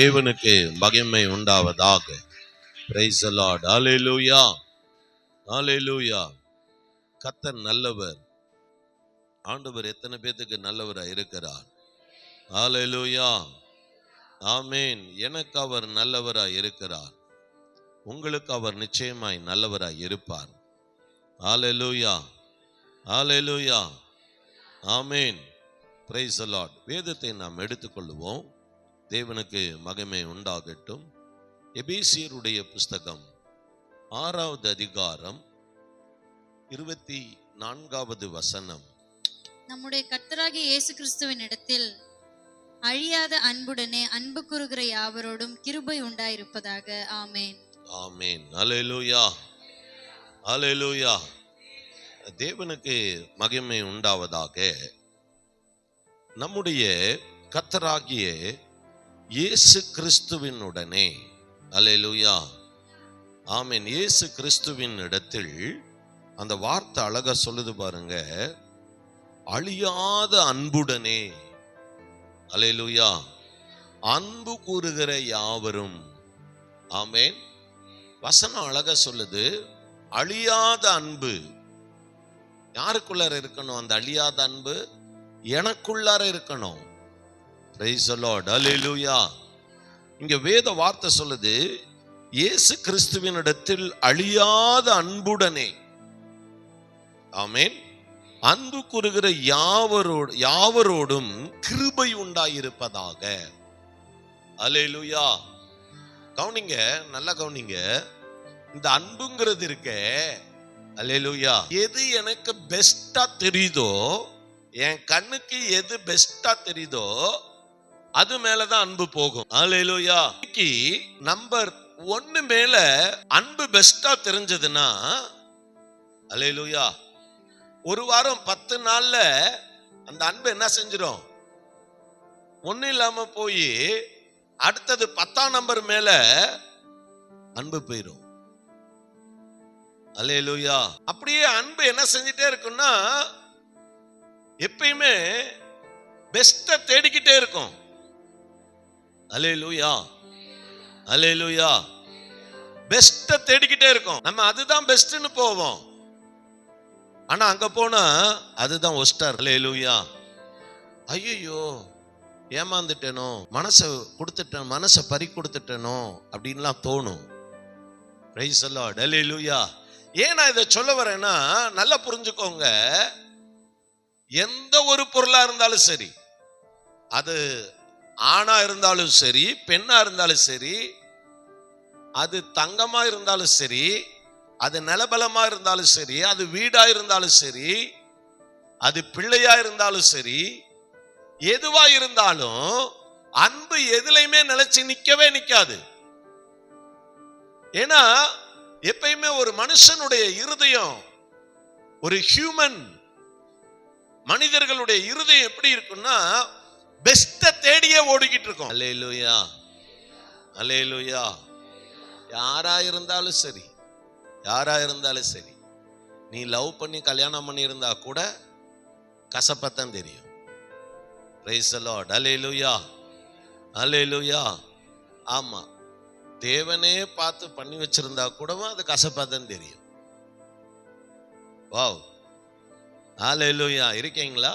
தேவனுக்கு மகிமை உண்டாவதாக. Praise the Lord. Hallelujah, hallelujah. கர்த்தர் நல்லவர். ஆண்டவர் எத்தனை பேத்துக்கு நல்லவரா இருக்கிறார்? ஹல்லேலூயா, ஆமென். எனக்கு அவர் நல்லவரா இருக்கிறார். உங்களுக்கு அவர் நிச்சயமாய் நல்லவராய் இருப்பார். Hallelujah, hallelujah, amen. Praise the lord. வேதத்தை நாம் எடுத்துக்கொள்வோம். தேவனுக்கு மகிமை உண்டாகட்டும். எபேசியருடைய புஸ்தகம் 6வது அதிகாரம் 24வது வசனம். நம்முடைய கர்த்தராகிய இயேசு கிறிஸ்துவின் இடத்தில் அழியாத அன்புடனே அன்பு கூறுகிற யாவரோடும் கிருபை உண்டாயிருப்பதாக. ஆமென், ஆமென். ஹல்லேலூயா, ஹல்லேலூயா. தேவனுக்கு மகிமை உண்டாவதாக. நம்முடைய கர்த்தராகிய இயேசு கிறிஸ்துவினுடனே, ஹல்லேலூயா, ஆமென், இயேசு கிறிஸ்துவின் இடத்தில் அந்த வார்த்தை அழகா சொல்லுது பாருங்க, அழியாத அன்புடனே, ஹல்லேலூயா, அன்பு கூறுகிற யாவரும். ஆமென். வசனம் அழகா சொல்லுது, அழியாத அன்பு. யாருக்குள்ளார இருக்கணும் அந்த அழியாத அன்பு? எனக்குள்ளார இருக்கணும். Praise the Lord. ஹல்லேலூயா. இங்க வேத வார்த்தை சொல்லுது, இயேசு கிறிஸ்துவின் இடத்தில் அழியாத அன்புடனே, ஆமென், அன்பு கூறுகிற யாவரோடும் கிருபை உண்டாயிருப்பதாக. ஹல்லேலூயா. கவனிங்க, நல்லா கவனிங்க. இந்த அன்புங்கிறது இருக்க, ஹல்லேலூயா, எது எனக்கு பெஸ்டா தெரியுதோ, என் கண்ணுக்கு எது பெஸ்டா தெரியுதோ அது மேலதான் அன்பு போகும். ஹல்லேலூயா. நம்பர் 1 மேல அன்பு பெஸ்டா தெரிஞ்சதுன்னா, ஹல்லேலூயா, ஒரு வாரம் 10 நாள்ல அந்த அன்பு என்ன செஞ்சிடும்? ஒண்ணு இல்லாம போய் அடுத்தது 10ஆம் நம்பர் மேல அன்பு போயிடும். ஹல்லேலூயா. அப்படியே அன்பு என்ன செஞ்சிட்டே இருக்குன்னா, எப்பயுமே பெஸ்ட தேடிக்கிட்டே இருக்கும். ஹல்லேலூயா, ஹல்லேலூயா. பெஸ்ட தேடிக்கிட்டே இருக்கும். நம்ம அதுதான் பெஸ்ட்னு போவோம், ஆனா அங்க போனா அதுதான் ஒஸ்டா. ஹல்லேலூயா. ஐயோ, ஏமாந்துட்டேனோ, மனசை கொடுத்துட்டேன், மனசை பறி கொடுத்துட்டேனோ அப்படின்லாம் தோணும். Praise the Lord. ஹல்லேலூயா. ஏன் நான் இதை சொல்ல வரேன்னா, நல்லா புரிஞ்சுக்கோங்க. எந்த ஒரு பொருளா இருந்தாலும் சரி, அது ஆணா இருந்தாலும் சரி, பெண்ணா இருந்தாலும் சரி, அது தங்கமா இருந்தாலும் சரி, அது நிலபலமா இருந்தாலும் சரி, அது வீடா இருந்தாலும் சரி, அது பிள்ளையா இருந்தாலும் சரி, எதுவா இருந்தாலும் அன்பு எதுலையுமே நிலைச்சு நிக்கவே நிக்காது. ஏன்னா எப்பயுமே ஒரு மனுஷனுடைய இருதயம், ஒரு ஹியூமன் மனிதர்களுடைய இருதயம் எப்படி இருக்குன்னா, பெஸ்ட தேடியே ஓடிக்கிட்டு இருக்கும். ஹல்லேலூயா, ஹல்லேலூயா. யாரா இருந்தாலும் சரி, யாரா இருந்தாலும் சரி, நீ லவ் பண்ணி கல்யாணம் பண்ணி இருந்தா கூட கசப்பத்தான் தெரியும். Praise the Lord. ஹல்லேலூயா, ஹல்லேலூயா. ஆமா, தேவனே பார்த்து பண்ணி வச்சிருந்தா கூடவும் அது கசப்பத்தான் தெரியும். வாவ், ஹல்லேலூயா. இருக்கீங்களா?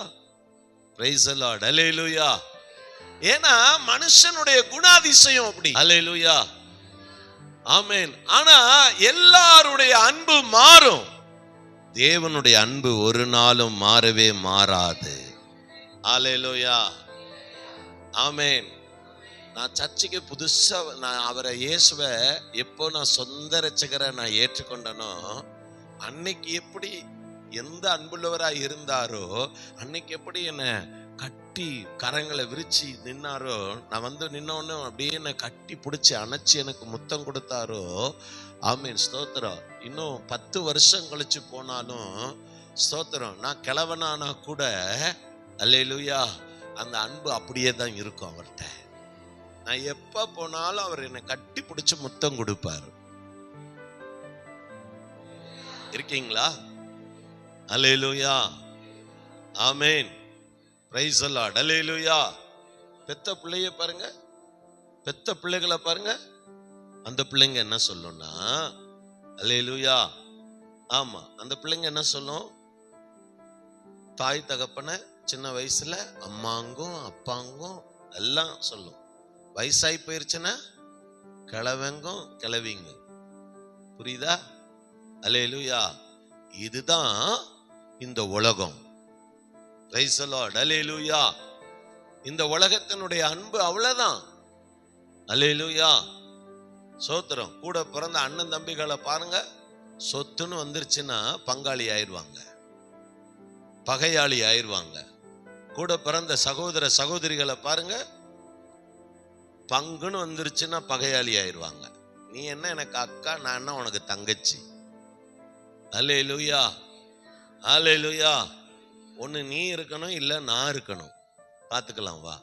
Praise the Lord. ஹல்லேலூயா. ஏன்னா மனுஷனுடைய குணாதிசயம் அப்படி. ஹல்லேலூயா, ஆமென். ஆனா எல்லாருடைய அன்பு மாறும், தேவனுடைய அன்பு ஒரு நாளும் மாறவே மாறாது. ஹல்லேலூயா, ஆமென். நான் சர்ச்சுக்கு புதுசா நான் அவரை இயேசுவை எப்போ நான் சொந்த ரட்சகரை நான் ஏற்றுக்கொண்டனோ, அன்னைக்கு எப்படி எந்த அன்புள்ளவரா இருந்தாரோ, அன்னைக்கு எப்படி என்னை கட்டி கரங்களை விரிச்சு நின்னாரோ, நான் வந்து நின்னோன்னு அப்படியே என்னை கட்டி பிடிச்சி அணைச்சி எனக்கு முத்தம் கொடுத்தாரோ, ஆமீன், ஸ்தோத்திரம். இன்னும் 10 வருஷம் கழிச்சு போனாலும் ஸ்தோத்திரம், நான் கிழவனானா கூட அல்லேலூயா, அந்த அன்பு அப்படியே தான் இருக்கும் அவர்கிட்ட. நான் எப்ப போனாலும் அவர் என்னை கட்டி பிடிச்சு முத்தம் கொடுப்பாரு. இருக்கீங்களா? அல்லேலூயா, ஆமென், பிரைஸ் தி லார்ட். அல்லேலூயா. பெத்த பிள்ளைய பாருங்க, பெத்த பிள்ளைகளை பாருங்க, அந்த பிள்ளைங்க என்ன சொல்லும்னா, அல்லேலூயா, ஆமா, அந்த பிள்ளைங்க என்ன சொல்லும், தாய் தகப்பனை சின்ன வயசுல அம்மாங்கும் அப்பாங்கும் எல்லாம் சொல்லும். வயசாகி போயிருச்சுன்னா கிழவங்கும் கிழவிங்க. புரியுதா? அல்லேலூயா. இதுதான் இந்த உலகம். Praise the Lord. அல்லேலூயா. இந்த உலகத்தினுடைய அன்பு அவ்வளவுதான். அல்லேலூயா. சோத்திரம். கூட பிறந்த அண்ணன் தம்பிகளை பாருங்க, சொத்துன்னு வந்துருச்சுன்னா பங்காளி ஆயிடுவாங்க, பகையாளி ஆயிடுவாங்க. கூட பிறந்த சகோதர சகோதரிகளை பாருங்க, பங்குன்னு வந்துருச்சுன்னா பகையாளி ஆயிடுவாங்க. நீ என்ன எனக்கு அக்கா, நான் என்ன உனக்கு தங்கச்சி. அல்லேலூயா, அல்லேலூயா. ஒண்ணு நீ இருக்கணும், இல்ல நான் இருக்கணும், பாத்துக்கலாம் வா.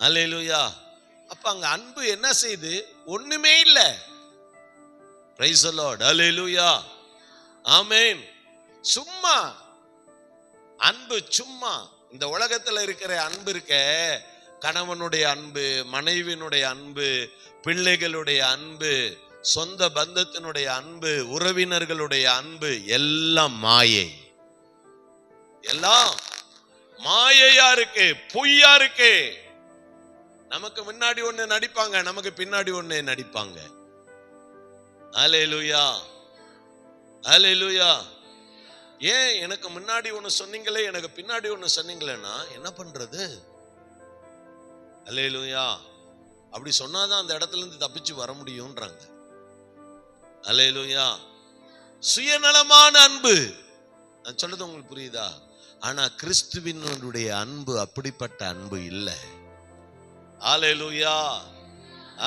அல்லேலூயா. அப்ப அங்க அன்பு என்ன செய்யுது? ஒண்ணுமே இல்ல. Praise the Lord. அல்லேலூயா, ஆமென். சும்மா அன்பு, சும்மா. இந்த உலகத்துல இருக்கிற அன்பு இருக்க, கணவனுடைய அன்பு, மனைவியினுடைய அன்பு, பிள்ளைகளுடைய அன்பு, சொந்த பந்தத்தினுடைய அன்பு, உறவினர்களுடைய அன்பு எல்லாம் மாயை. எல்லாம் மாயையா இருக்கு, பொய்யா இருக்கு. நமக்கு முன்னாடி ஒண்ணு நடிப்பாங்க, நமக்கு பின்னாடி ஒண்ணு நடிப்பாங்க. அல்லேலூயா, அல்லேலூயா. ஏன் எனக்கு முன்னாடி ஒண்ணு சொன்னீங்களே, எனக்கு பின்னாடி ஒண்ணு சொன்னீங்களேன்னா என்ன பண்றது? அல்லேலூயா. அப்படி சொன்னாதான் அந்த இடத்துல இருந்து தப்பிச்சு வர முடியும்ன்றாங்க. அல்லேலூயா. சுயநலமான அன்பு, நான் சொல்றது உங்களுக்கு புரியுதா? ஆனா கிறிஸ்துவினுடைய அன்பு அப்படிப்பட்ட அன்பு இல்லை. அல்லேலூயா,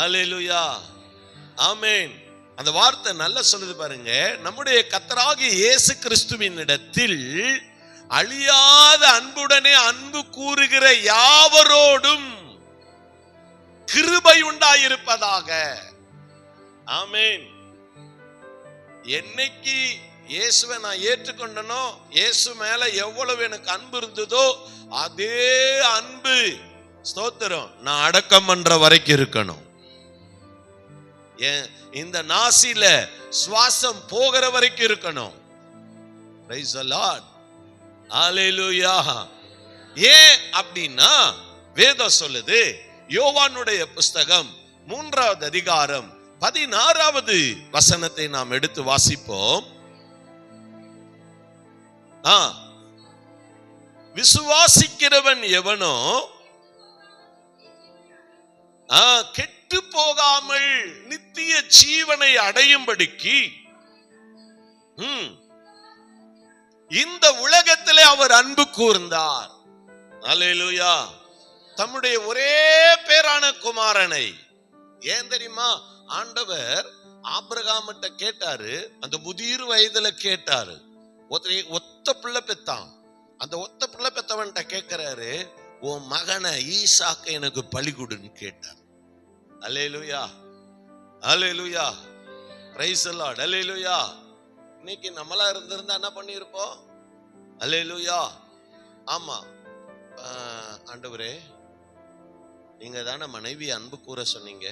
அல்லேலூயா, ஆமென். அந்த வார்த்தை நல்லா சொல்லுது பாருங்க. நம்முடைய கர்த்தராகிய இயேசு கிறிஸ்துவின் இடத்தில் அழியாத அன்புடனே அன்பு கூறுகிற யாவரோடும் கிருபை உண்டாயிருப்பதாக. ஆமென். என்னைக்கு இயேசுவை நான் ஏற்றுக்கொண்டனோ, இயேசு மேல எவ்வளவு எனக்கு அன்பு இருந்ததோ அதே அன்பு, ஸ்தோத்திரம், நான் அடக்கம் பண்ற வரைக்கும் இருக்கணும். இந்த நாசில சுவாசம் போகிற வரைக்கும் இருக்கணும். Praise the Lord. அல்லேலூயா. ஏன் அப்படின்னா வேதம் சொல்லுது, யோவானுடைய புஸ்தகம் 3வது அதிகாரம் 16வது வசனத்தை நாம் எடுத்து வாசிப்போம். விசுவாசிக்கிறவன் எவனோ கெட்டு போகாமல் நித்திய ஜீவனை அடையும்படிக்கு இந்த உலகத்திலே அவர் அன்பு கூர்ந்தார். அல்லேலூயா. தம்முடைய ஒரே பேரான குமாரனை. ஏன் தெரியுமா? ஆண்டவர் ஆபிரகாமிட்ட கேட்டாரு, அந்த முதிர் வயதுல கேட்டாரு. ஒத்த பிள்ளை பெத்தான். அந்த ஒத்த பிள்ளை பெத்தவன்ட்ட கேட்கிறாரு, உன் மகனை ஈசாக்க எனக்கு பலி கொடுன்னு கேட்டார். அல்லேலூயா, அல்லேலூயா, பிரைஸ் தி லார்ட். அல்லேலூயா. இன்னைக்கு நம்மளா இருந்திருந்தா என்ன பண்ணிருப்போம்? அல்லேலூயா. ஆமா, ஆண்டவரே நீங்க தானே மனைவி அன்பு கூற சொன்னீங்க,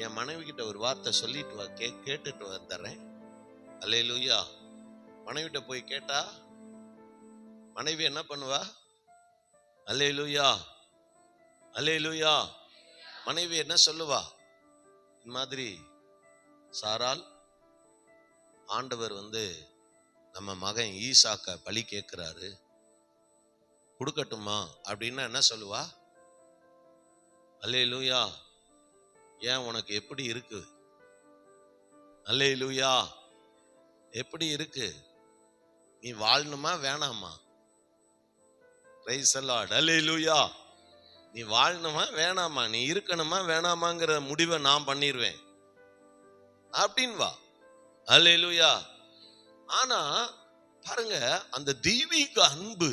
என் மனைவி கிட்ட ஒரு வார்த்தை சொல்லிட்டு வா, கேட்டுட்டு வந்துடுறேன். அல்லேலூயா. மனைவிட்ட போய் கேட்டா மனைவி என்ன பண்ணுவா? அல்லேலூயா, அல்லேலூயா. மனைவி என்ன சொல்லுவா? இந்த மாதிரி, சாரால், ஆண்டவர் நம்ம மகன் ஈசாக்க பலி கேட்கிறாரு, கொடுக்கட்டுமா அப்படின்னா என்ன சொல்லுவா? அல்லேலூயா. ஏன் உனக்கு எப்படி இருக்கு? அல்லேலூயா. எப்படி இருக்கு? நீ வாழணுமா வேணாமா? Praise the Lord. அல்லேலூயா. நீ வாழணுமா வேணாமா, நீ இருக்கணுமா வேணாமாங்கிற முடிவை நான் பண்ணிடுவேன் அப்படின்னு வா. அல்லேலூயா. ஆனா பாருங்க, அந்த தெய்வீக அன்பு,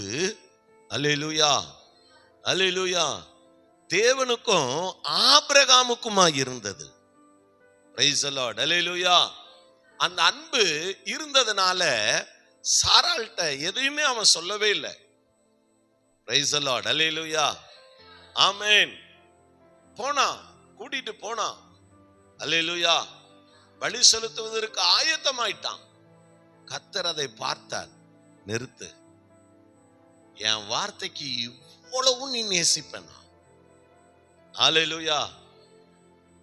அல்லேலூயா, அல்லேலூயா, தேவனுக்கும் ஆபிரகாமுக்குமா இருந்தது. Praise the Lord. அல்லேலூயா. அந்த அன்பு இருந்ததுனால சாராள்கிட்ட எதையுமே அவன் சொல்லவே இல்லை. Praise the Lord. அல்லேலூயா, ஆமென். போனா கூட்டிட்டு போனான். அல்லேலூயா. பலி செலுத்துவதற்கு ஆயத்தமாயிட்டான். கர்த்தர் அதை பார்த்தார். நிறுத்து, என் வார்த்தைக்கு இவ்வளவு நீ நேசிப்பனா? அல்லேலூயா.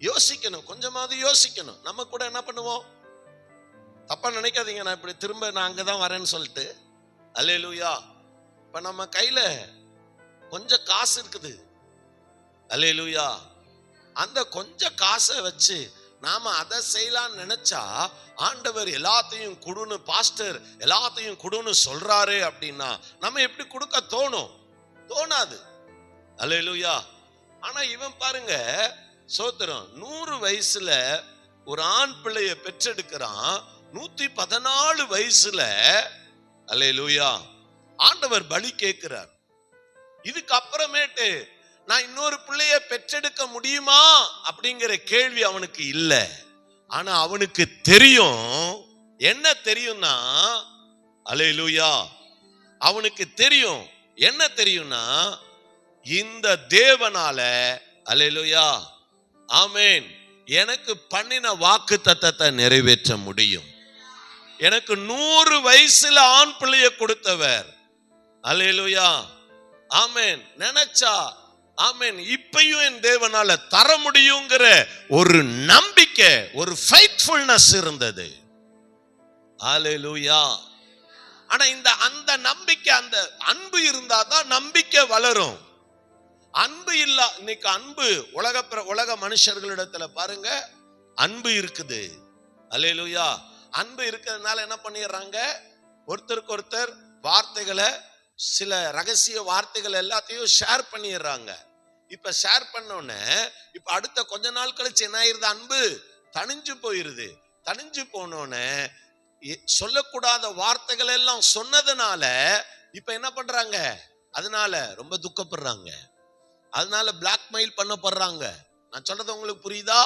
யோசிக்கணும், கொஞ்சமாவது யோசிக்கணும். நம்ம கூட என்ன பண்ணுவோம்? தப்பா நினைக்காதீங்க, நான் இப்படி திரும்ப நான் அங்கதான் வரேன்னு சொல்லிட்டு. அல்லேலூயா. இப்ப நம்ம கையில கொஞ்சம் காசு இருக்குது. அல்லேலூயா. அந்த கொஞ்சம் காசை வச்சு நாம அதை செய்யலாம்னு நினைச்சா ஆண்டவர் எல்லாத்தையும் கொடுன்னு, பாஸ்டர் எல்லாத்தையும் கொடுன்னு சொல்றாரு அப்படின்னா நம்ம எப்படி கொடுக்க தோணும்? தோணாது. அல்லேலூயா. ஆனா இவன் பாருங்க, சோத்திரம், 100 வயசுல ஒரு ஆண் பிள்ளைய பெற்றெடுக்கிறான். 114 வயசுல அல்லேலூயா ஆண்டவர் பலி கேட்கிறார். இதுக்கு அப்புறமேட்டு நான் இன்னொரு பிள்ளைய பெற்றெடுக்க முடியுமா அப்படிங்கிற கேள்வி அவனுக்கு இல்ல. ஆனா அவனுக்கு தெரியும். என்ன தெரியும்னா, அல்லேலூயா, அவனுக்கு தெரியும். என்ன தெரியும்னா, இந்த தேவனால, அல்லேலூயா, ஆமென், எனக்கு பண்ணின வாக்கு தத்தத்தை நிறைவேற்ற முடியும். எனக்கு 100 வயசுல ஆண் பிள்ளைய கொடுத்தவர், அல்லேலூயா, ஆமென், நினைச்சா ஆமென் இப்பயும் என் தேவனால தர முடியுங்கிற ஒரு நம்பிக்கை, ஒரு ஃபெய்த்ஃபுல்னஸ் இருந்தது. அல்லேலூயா. ஆனா அந்த நம்பிக்கை, அந்த அன்பு இருந்தாதான் நம்பிக்கை வளரும். அன்பு இல்ல. இன்னைக்கு அன்பு உலக மனுஷர்களிடத்துல பாருங்க, அன்பு இருக்குது. அல்லேலூயா. அன்பு இருக்கிறதுனால என்ன பண்ணிடுறாங்க? ஒருத்தருக்கு ஒருத்தர் வார்த்தைகளை, சில ரகசிய வார்த்தைகள் எல்லாத்தையும் ஷேர் பண்ணிடுறாங்க. இப்ப ஷேர் பண்ணோன்னு இப்ப அடுத்த கொஞ்ச நாள் கழிச்சு என்ன ஆயிருது? அன்பு தணிஞ்சு போயிருது. தணிஞ்சு போனோன்னு சொல்லக்கூடாத வார்த்தைகள் எல்லாம் சொன்னதுனால இப்ப என்ன பண்றாங்க? அதனால ரொம்ப துக்கப்படுறாங்க. அதனால பிளாக்மெயில் பண்ணப்படுறாங்க. நான் சொல்றது உங்களுக்கு புரியுதா?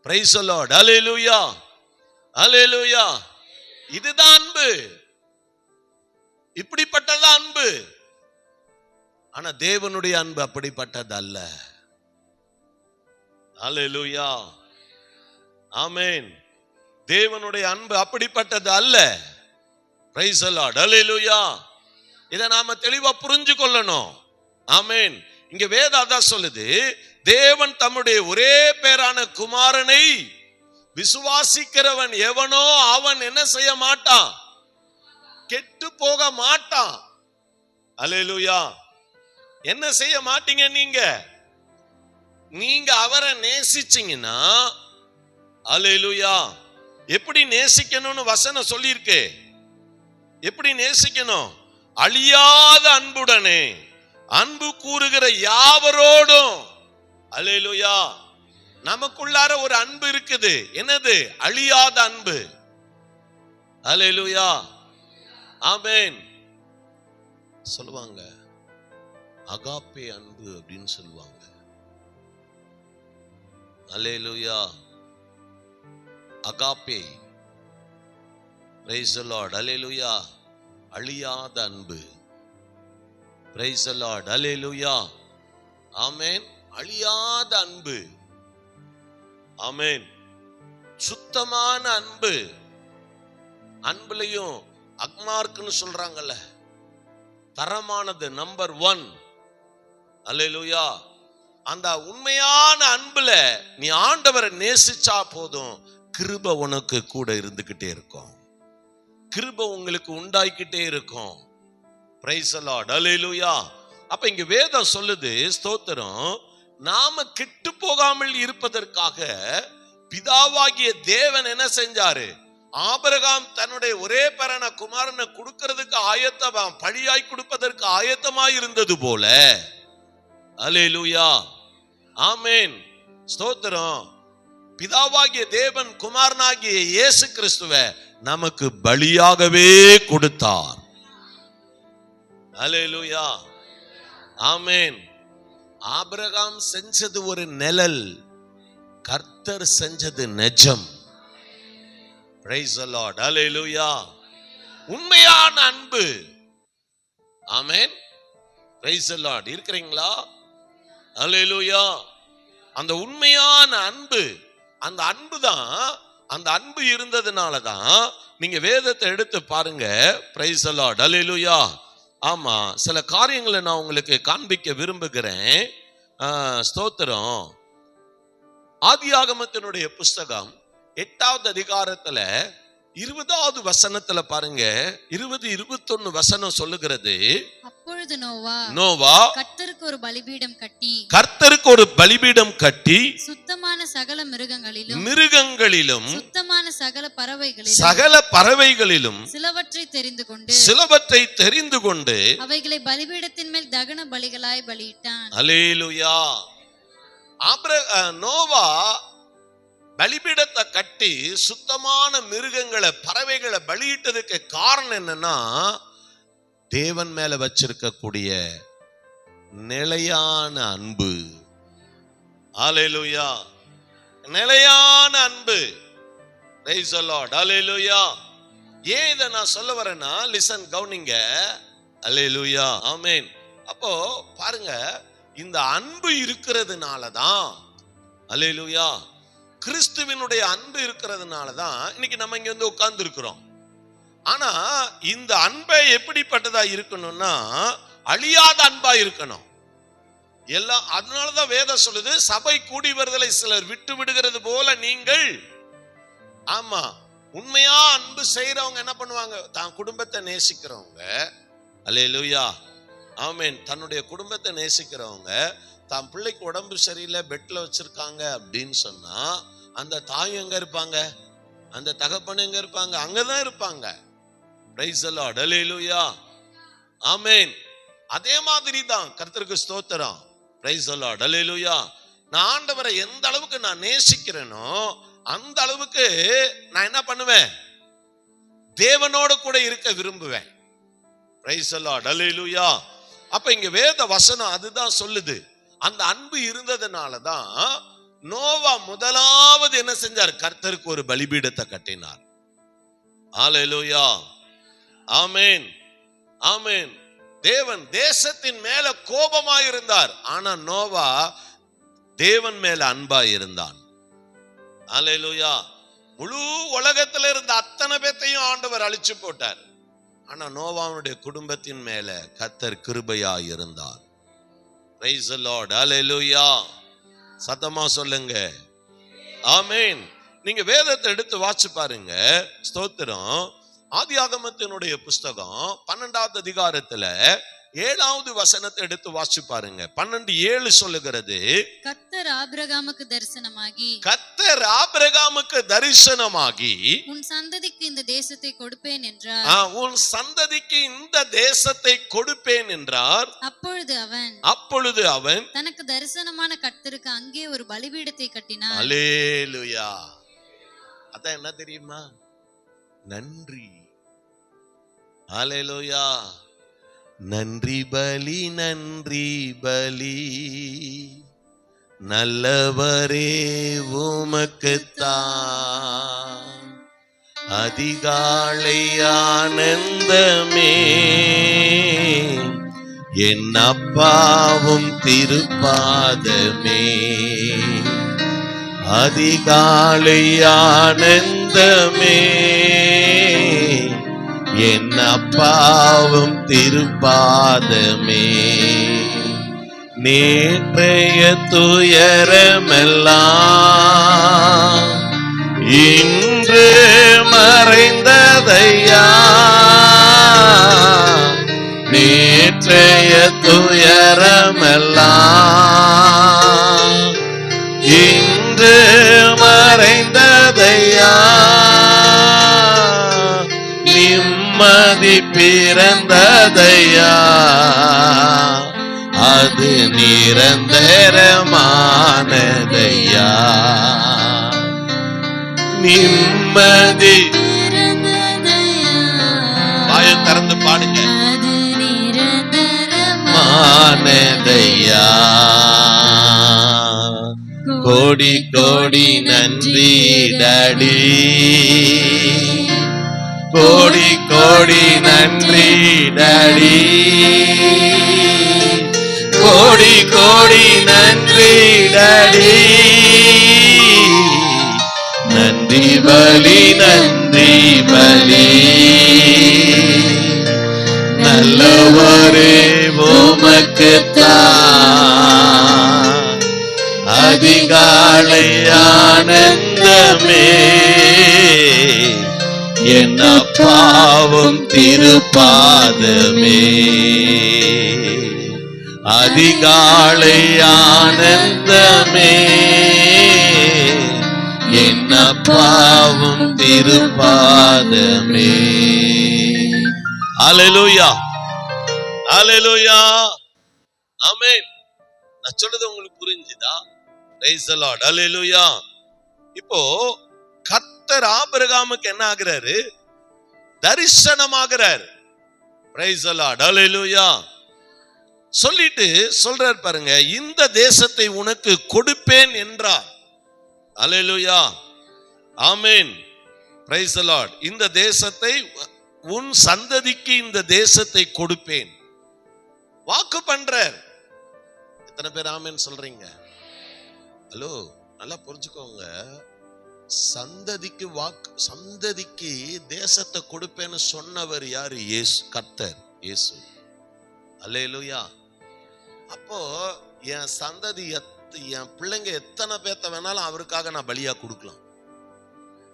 Praise the Lord. அல்லேலூயா. அல்லேலூயா. இதுதான் அன்பு. இப்படிப்பட்டதா அன்பு. ஆனா தேவனுடைய அன்பு அப்படிப்பட்டது அல்ல. அல்லேலூயா. ஆமென். தேவனுடைய அன்பு அப்படிப்பட்டது அல்ல. Praise the Lord. அல்லேலூயா. இதை நாம தெளிவா புரிஞ்சு கொள்ளணும். ஆமென். இங்க வேதம் அதான் சொல்லுது, தேவன் தம்முடைய ஒரே பேரான குமாரனை விசுவாசிக்கிறவன் எவனோ அவன் என்ன செய்ய மாட்டான்? கெட்டு போக மாட்டான். அல்லேலூயா. என்ன செய்ய மாட்டீங்க? நீங்க அவரை நேசிச்சீங்கன்னா, அல்லேலூயா, எப்படி நேசிக்கணும்னு வசனம் சொல்லியிருக்கு. எப்படி நேசிக்கணும்? அழியாத அன்புடனே அன்பு கூறுகிற யாவரோடும். அல்லேலூயா. நமக்குள்ளார ஒரு அன்பு இருக்குது. என்னது? அழியாத அன்பு. அல்லேலூயா. ஆமென். சொல்லுவாங்க அகாப்பே அன்பு அப்படின்னு சொல்லுவாங்க. அல்லேலூயா. அகாப்பே. Praise the Lord. அல்லேலூயா. அழியாத அன்பு. Praise the Lord. அல்லேலூயா. ஆமென். அழியாத அன்பு. ஆமென். சுத்தமான அன்பு. அன்புலயும் அக்மார்க்னு சொல்றாங்கல்ல, தரமானது, நம்பர் 1. அல்லேலூயா. அந்த உண்மையான அன்புல நீ ஆண்டவரை நேசிச்சா போதும், கிருபை உனக்கு கூட இருந்துகிட்டே இருக்கும். கிருபை உங்களுக்கு உண்டாக்கிட்டே இருக்கும். Praise the Lord. அல்லேலூயா. அப்ப இங்க வேதம் சொல்லுது, ஸ்தோத்திரம், நாம கெட்டு போகாமல் இருப்பதற்காக பிதாவாகிய தேவன் என்ன செஞ்சாரு? ஆபிரகாம் தன்னுடைய ஒரே பேரான குமாரனை கொடுக்கிறதுக்கு ஆயத்தமாம், பழியாய் கொடுப்பதற்கு ஆயத்தமாய் இருந்தது போல. அல்லேலூயா. ஆமென். ஸ்தோத்திரம். பிதாவாகிய தேவன் குமாரனாகிய இயேசு கிறிஸ்துவை நமக்கு பலியாகவே கொடுத்தார். அல்லேலூயா. ஆமென். ஆபிரகாம் செஞ்சது ஒரு நிழல், கர்த்தர் செஞ்சது நிஜம். Praise the Lord. அல்லேலூயா. உண்மையான அன்பு. ஆமென். Praise the Lord. இருக்கிறீங்களா? அல்லேலூயா. அந்த உண்மையான அன்பு, அந்த அன்பு தான், அந்த அன்பு இருந்ததுனால தான் நீங்க வேதத்தை எடுத்து பாருங்க. பிரைஸ் தி லார்ட், அல்லேலூயா. ஆமா, சில காரியங்களை நான் உங்களுக்கு காண்பிக்க விரும்புகிறேன். ஸ்தோத்திரம். ஆதியாகமத்தினுடைய புஸ்தகம் 8வது அதிகாரத்துல 20வது வசனத்துல பாருங்க, 20-21 வசனம் சொல்லுகிறது. அப்பொழுது நோவா கர்த்தருக்கு ஒரு பலிபீடம் கட்டி சுத்தமான சகல மிருகங்களிலும் சுத்தமான சகல பறவைகளிலும் சிலவற்றை தெரிந்து கொண்டு அவைகளை பலிபீடத்தின் மேல் தகன பலிகளாய் பலியிட்டான். அல்லேலூயா. நோவா பலிபீடத்தை கட்டி சுத்தமான மிருகங்களை, பறவைகளை பலியிட்டதுக்கு காரணம் என்னன்னா, தேவன் மேல வச்சிருக்கக்கூடிய நிலையான அன்பு. அல்லேலூயா. நிலையான அன்பு. பிரைஸ் தி லார்ட், அல்லேலூயா. ஏன் இதை நான் சொல்ல வரேன்னா, லிசன், கவனிங்க. அல்லேலூயா, ஆமென். அப்போ பாருங்க, இந்த அன்பு இருக்கிறதுனால தான், அல்லேலூயா, கிறிஸ்துவினுடைய அன்பு இருக்கிறதுனால தான் இன்னைக்கு நம்ம இங்க வந்து உட்கார்ந்து இருக்கிறோம். ஆனா இந்த அன்பை எப்படிப்பட்டதா இருக்கணும்னா, அழியாத அன்பா இருக்கணும். எல்லாம் அதனாலதான் வேதம் சொல்லுது, சபை கூடி வருதலை சிலர் விட்டு விடுகிறது போல நீங்கள். ஆமா, உண்மையா அன்பு செய்யறவங்க என்ன பண்ணுவாங்க? தான் குடும்பத்தை நேசிக்கிறவங்க, அல்லேலூயா, ஆமென், தன்னுடைய குடும்பத்தை நேசிக்கிறவங்க, தான் பிள்ளைக்கு உடம்பு சரியில்லை, பெட்ல வச்சிருக்காங்க அப்படின்னு சொன்னா, அந்த தாய் எங்க இருப்பாங்க? அந்த தகப்பன் எங்க இருப்பாங்க? அங்கதான் இருப்பாங்க. பிரைஸ் தி லார்ட், அல்லேலூயா, ஆமென். அதே மாதிரி தான் கர்த்தருக்கு ஸ்தோத்திரம். பிரைஸ் தி லார்ட், அல்லேலூயா. நான் ஆண்டவரை எந்த அளவுக்கு நான் நேசிக்கிறேனோ அந்த அளவுக்கு நான் என்ன பண்ணுவேன்? தேவனோட கூட இருக்க விரும்புவேன். பிரைஸ் தி லார்ட், அல்லேலூயா. அப்ப இங்க வேத வசனம் அதுதான் சொல்லுது. அந்த அன்பு இருந்ததுனால தான் நோவா முதலாவது என்ன செஞ்சார்? கர்த்தருக்கு ஒரு பலிபீடத்தை கட்டினார். அல்லேலூயா, ஆமென், ஆமென். தேவன் தேசத்தின் மேல கோபமாயிருந்தார், ஆனா நோவா தேவன் மேல அன்பா இருந்தான். அல்லேலூயா. முழு உலகத்துல இருந்த அத்தனை பேத்தையும் ஆண்டவர் அழிச்சு போட்டார், ஆனா நோவாவுடைய குடும்பத்தின் மேல கர்த்தர் கிருபையா இருந்தார். Praise the Lord, hallelujah. சத்தமா சொல்லுங்க, ஆமென். நீங்க வேதத்தை எடுத்து வாசிச்சு பாருங்க. ஸ்தோத்திரம். ஆதியாகமத்தினுடைய புஸ்தகம் 12வது அதிகாரத்துல 7வது வசனத்தை எடுத்து வாசிச்சு பாருங்க. 12:7 சொல்லுகிறது, கர்த்தர் ஆபிரகாமுக்கு தரிசனமாகி உன் சந்ததிக்கு இந்த தேசத்தை கொடுப்பேன் என்றார். உன் சந்ததிக்கு இந்த தேசத்தை கொடுப்பேன் என்றார். அப்பொழுது அவன் தனக்கு தரிசனமான கர்த்தருக்கு அங்கே ஒரு பலிபீடத்தை கட்டினான். அல்லேலூயா. அதான் என்ன தெரியுமா? நன்றி. அல்லேலூயா. நன்றி பலி, நன்றி பலி, நல்லவரே உமக்குத்தான். அதிகாலை ஆனந்தமே, என் அப்பாவும் திருப்பாதமே. அதிகாலை ஆனந்தமே, என் அப்பாவும் திருப்பாதமே. நேற்றைய துயரமெல்லாம் இன்று மறைந்ததையா. நேற்றைய துயரமெல்லாம் இன்று மறைந்ததையா. நிம்மதி பிறந்ததையா, அது நிரந்தரமானதையா. நிம்மதி வாயை திறந்து பாடுங்க, மானதையா. கோடி கோடி நன்றி டாடி, கோடி கோடி நன்றி டாடி, கோடி கோடி நன்றி டாடி. நன்றி பலி நன்றி பலி நல்லவரே உமக்குத்தான் அதிகாலை ஆனந்தமே என்ன பாவம் திருப்பாதமே அதிகாலை ஆனந்தமே என்ன பாவம் திருப்பாதமே. அல்லேலூயா அல்லேலூயா ஆமென். நான் சொல்றது உங்களுக்கு புரிஞ்சுதா? Praise the Lord. அல்லேலூயா. இப்போ கர்த்தர் ஆபிரகாமுக்கு என்ன ஆகுறாரு? தரிசனமாகிறார். Praise the Lord. அல்லேலூயா. சொல்லிட்டு சொல்றார் பாருங்க, இந்த தேசத்தை உனக்கு கொடுப்பேன் என்றார். அல்லேலூயா ஆமென். Praise the Lord. இந்த தேசத்தை உன் சந்ததிக்கு இந்த தேசத்தை கொடுப்பேன் வாக்கு பண்றார். எத்தனை பேர் ஆமென் சொல்றீங்க? ஹலோ, நல்லா புரிஞ்சுக்கோங்க. சந்ததிக்கு வாக்கு, சந்ததிக்கு தேசத்தை கொடுப்பேன்னு சொன்னவர் யாரு? இயேசு, கர்த்தர் இயேசு. அல்லேலூயா. அப்போ என் சந்ததி, என் பிள்ளைங்க எத்தனை பேத்த வேணாலும் அவருக்காக நான் பலியா கொடுக்கலாம்.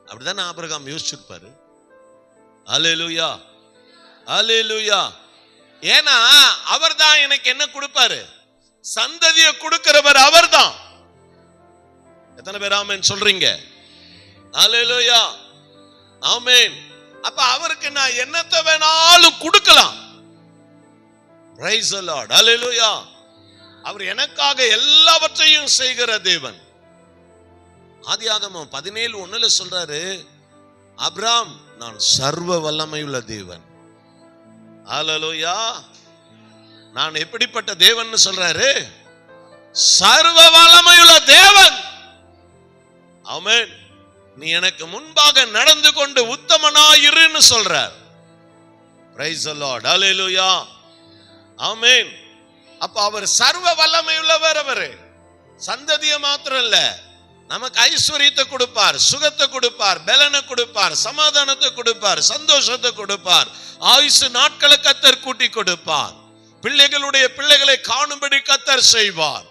அப்படிதான் ஆபிரகாம் யோசிச்சிருப்பாரு. அல்லேலூயா அல்லேலூயா. ஏன்னா அவர்தான் எனக்கு என்ன கொடுப்பாரு? சந்ததியை கொடுக்கிறவர் அவர்தான். எத்தனை பேர் ஆமென் சொல்றீங்க? அல்லேலூயா ஆமென். அப்ப அவருக்கு நான் என்னத்தை வேணாலும் கொடுக்கலாம். Price the Lord. அல்லேலூயா. அவர் எனக்காக எல்லாவற்றையும் செய்கிற தேவன். ஆதியாகமம் 17:1 சொல்றாரு, ஆபிரகாம் நான் சர்வ வல்லமையுள்ள தேவன். அல்லேலூயா. நான் எப்படிப்பட்ட தேவன் சொல்றாரு? சர்வ வல்லமையுள்ள தேவன். ஆமென். நீ எனக்கு முன்பாக நடந்து கொண்டு உத்தமனாயிருன்னு சொல்றார். Praise the Lord. அல்லேலூயா ஆமென். அப்ப அவர் சர்வ வல்லமையுள்ளவர். அவரு சந்ததியை மாத்திரம் இல்ல, நமக்கு ஐஸ்வர்யத்தை கொடுப்பார், சுகத்தை கொடுப்பார், பலனை கொடுப்பார், சமாதானத்தை கொடுப்பார், சந்தோஷத்தை கொடுப்பார், ஆயுசு நாட்களை கர்த்தர் கூட்டி கொடுப்பார், பிள்ளைகளுடைய பிள்ளைகளை காணும்படி கர்த்தர் செய்வார்,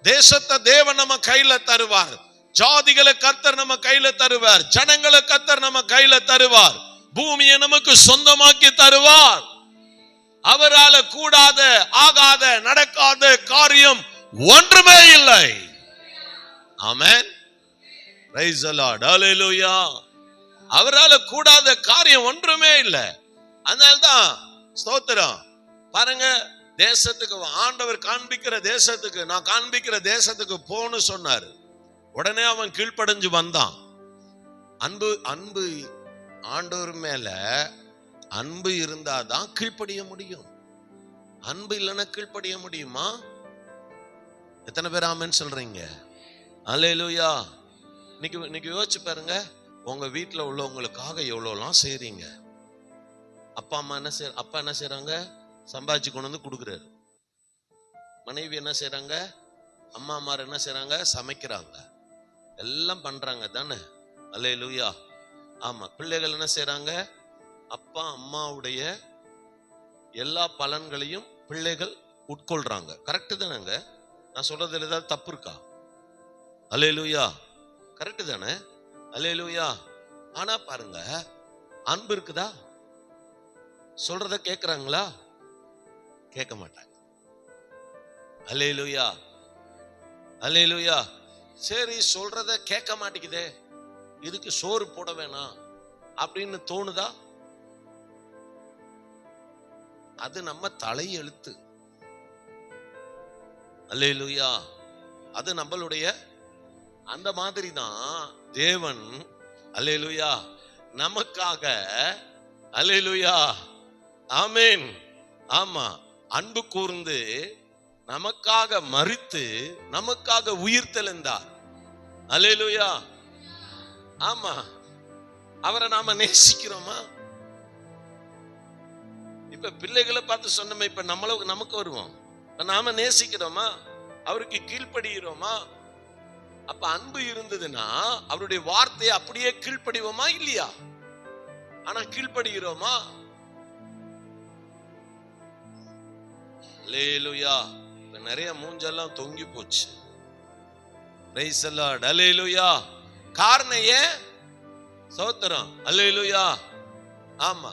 தேசத்தை தேவன் நம்ம கையில தருவார், ஜாதிகளை கர்த்தர் நம்ம கையில தருவார், ஜனங்களை கர்த்தர் நம்ம கையில தருவார், பூமியை நமக்கு சொந்தமாக்கி தருவார். அவரால கூடாத, ஆகாத, நடக்காத காரியம் ஒன்றுமே இல்லை. ஆமென். Praise the Lord. அல்லேலூயா. அவரால கூடாத காரியம் ஒன்றுமே இல்லை. அதனால்தான் ஸ்தோத்திரம். பாருங்க, தேசத்துக்கு ஆண்டவர் காண்பிக்கிற தேசத்துக்கு, நான் காண்பிக்கிற தேசத்துக்கு போன்னு சொன்னாரு. உடனே அவன் கீழ்ப்படிஞ்சு வந்தான். அன்பு அன்பு ஆண்டவர் மேல அன்பு இருந்தாதான் கீழ்ப்படிய முடியும். அன்பு இல்லைன்னா கீழ்ப்படிய முடியுமா? எத்தனை பேர் ஆமென் சொல்றீங்க? அல்லேலூயா. இன்னைக்கு யோசிச்சு பாருங்க, உங்க வீட்டுல உள்ளவங்களுக்காக எவ்வளவுலாம் செய்றீங்க. அப்பா என்ன செய்றாங்க? சம்பாதிச்சு கொண்டு வந்து கொடுக்குறாரு. மனைவி என்ன செய்றாங்க? அம்மா அம்மார் என்ன செய்றாங்க? சமைக்கிறாங்க, எல்லாம் பண்றாங்க தானே? அல்லேலூயா. ஆமா. பிள்ளைகள் என்ன செய்றாங்க? அப்பா அம்மாவுடைய எல்லா பலன்களையும் பிள்ளைகள் உட்கொள்றாங்க. கரெக்டு தானேங்க? நான் சொல்றதுல ஏதாவது தப்பு இருக்கா? அல்லேலூயா. கரெக்டு தானே? அல்லேலூயா. ஆனா பாருங்க, அன்பு இருக்குதா? சொல்றத கேட்கறாங்களா? கேட்க மாட்டாங்க. அல்லேலூயா அல்லேலூயா. சரி, சொல்றத கேட்க மாட்டேங்குதே, இதுக்கு சோறு போட வேணாம் அப்படின்னு தோணுதா? அது நம்ம தலையெழுத்து. அல்லேலூயா. அது நம்மளுடைய அந்த மாதிரி தான் தேவன். அல்லேலூயா. நமக்காக, அல்லேலூயா ஆமென், ஆமா, அன்பு கூர்ந்து நமக்காக மரித்து நமக்காக உயிர் தெழுந்தார். அல்லேலூயா. ஆமா. அவரை நாம நேசிக்கிறோமா? இப்ப பிள்ளைகளை பார்த்து சொன்னோமே, இப்ப நமக்கு வருவோம். நாம நேசிக்கிறோமா? அவருக்கு கீழ்ப்படுகிறோமா? அப்ப அன்பு இருந்ததுன்னா அவருடைய வார்த்தையை அப்படியே கீழ்ப்படிவோமா இல்லையா? ஆனா கீழ்ப்படுகிறோமா? அல்லேலூயா. நிறைய மூஞ்செல்லாம் தொங்கி போச்சு. Praise the Lord. அல்லேலூயா. காரணம் ஏன்? ஸ்தோத்திரம். அல்லேலூயா. ஆமா,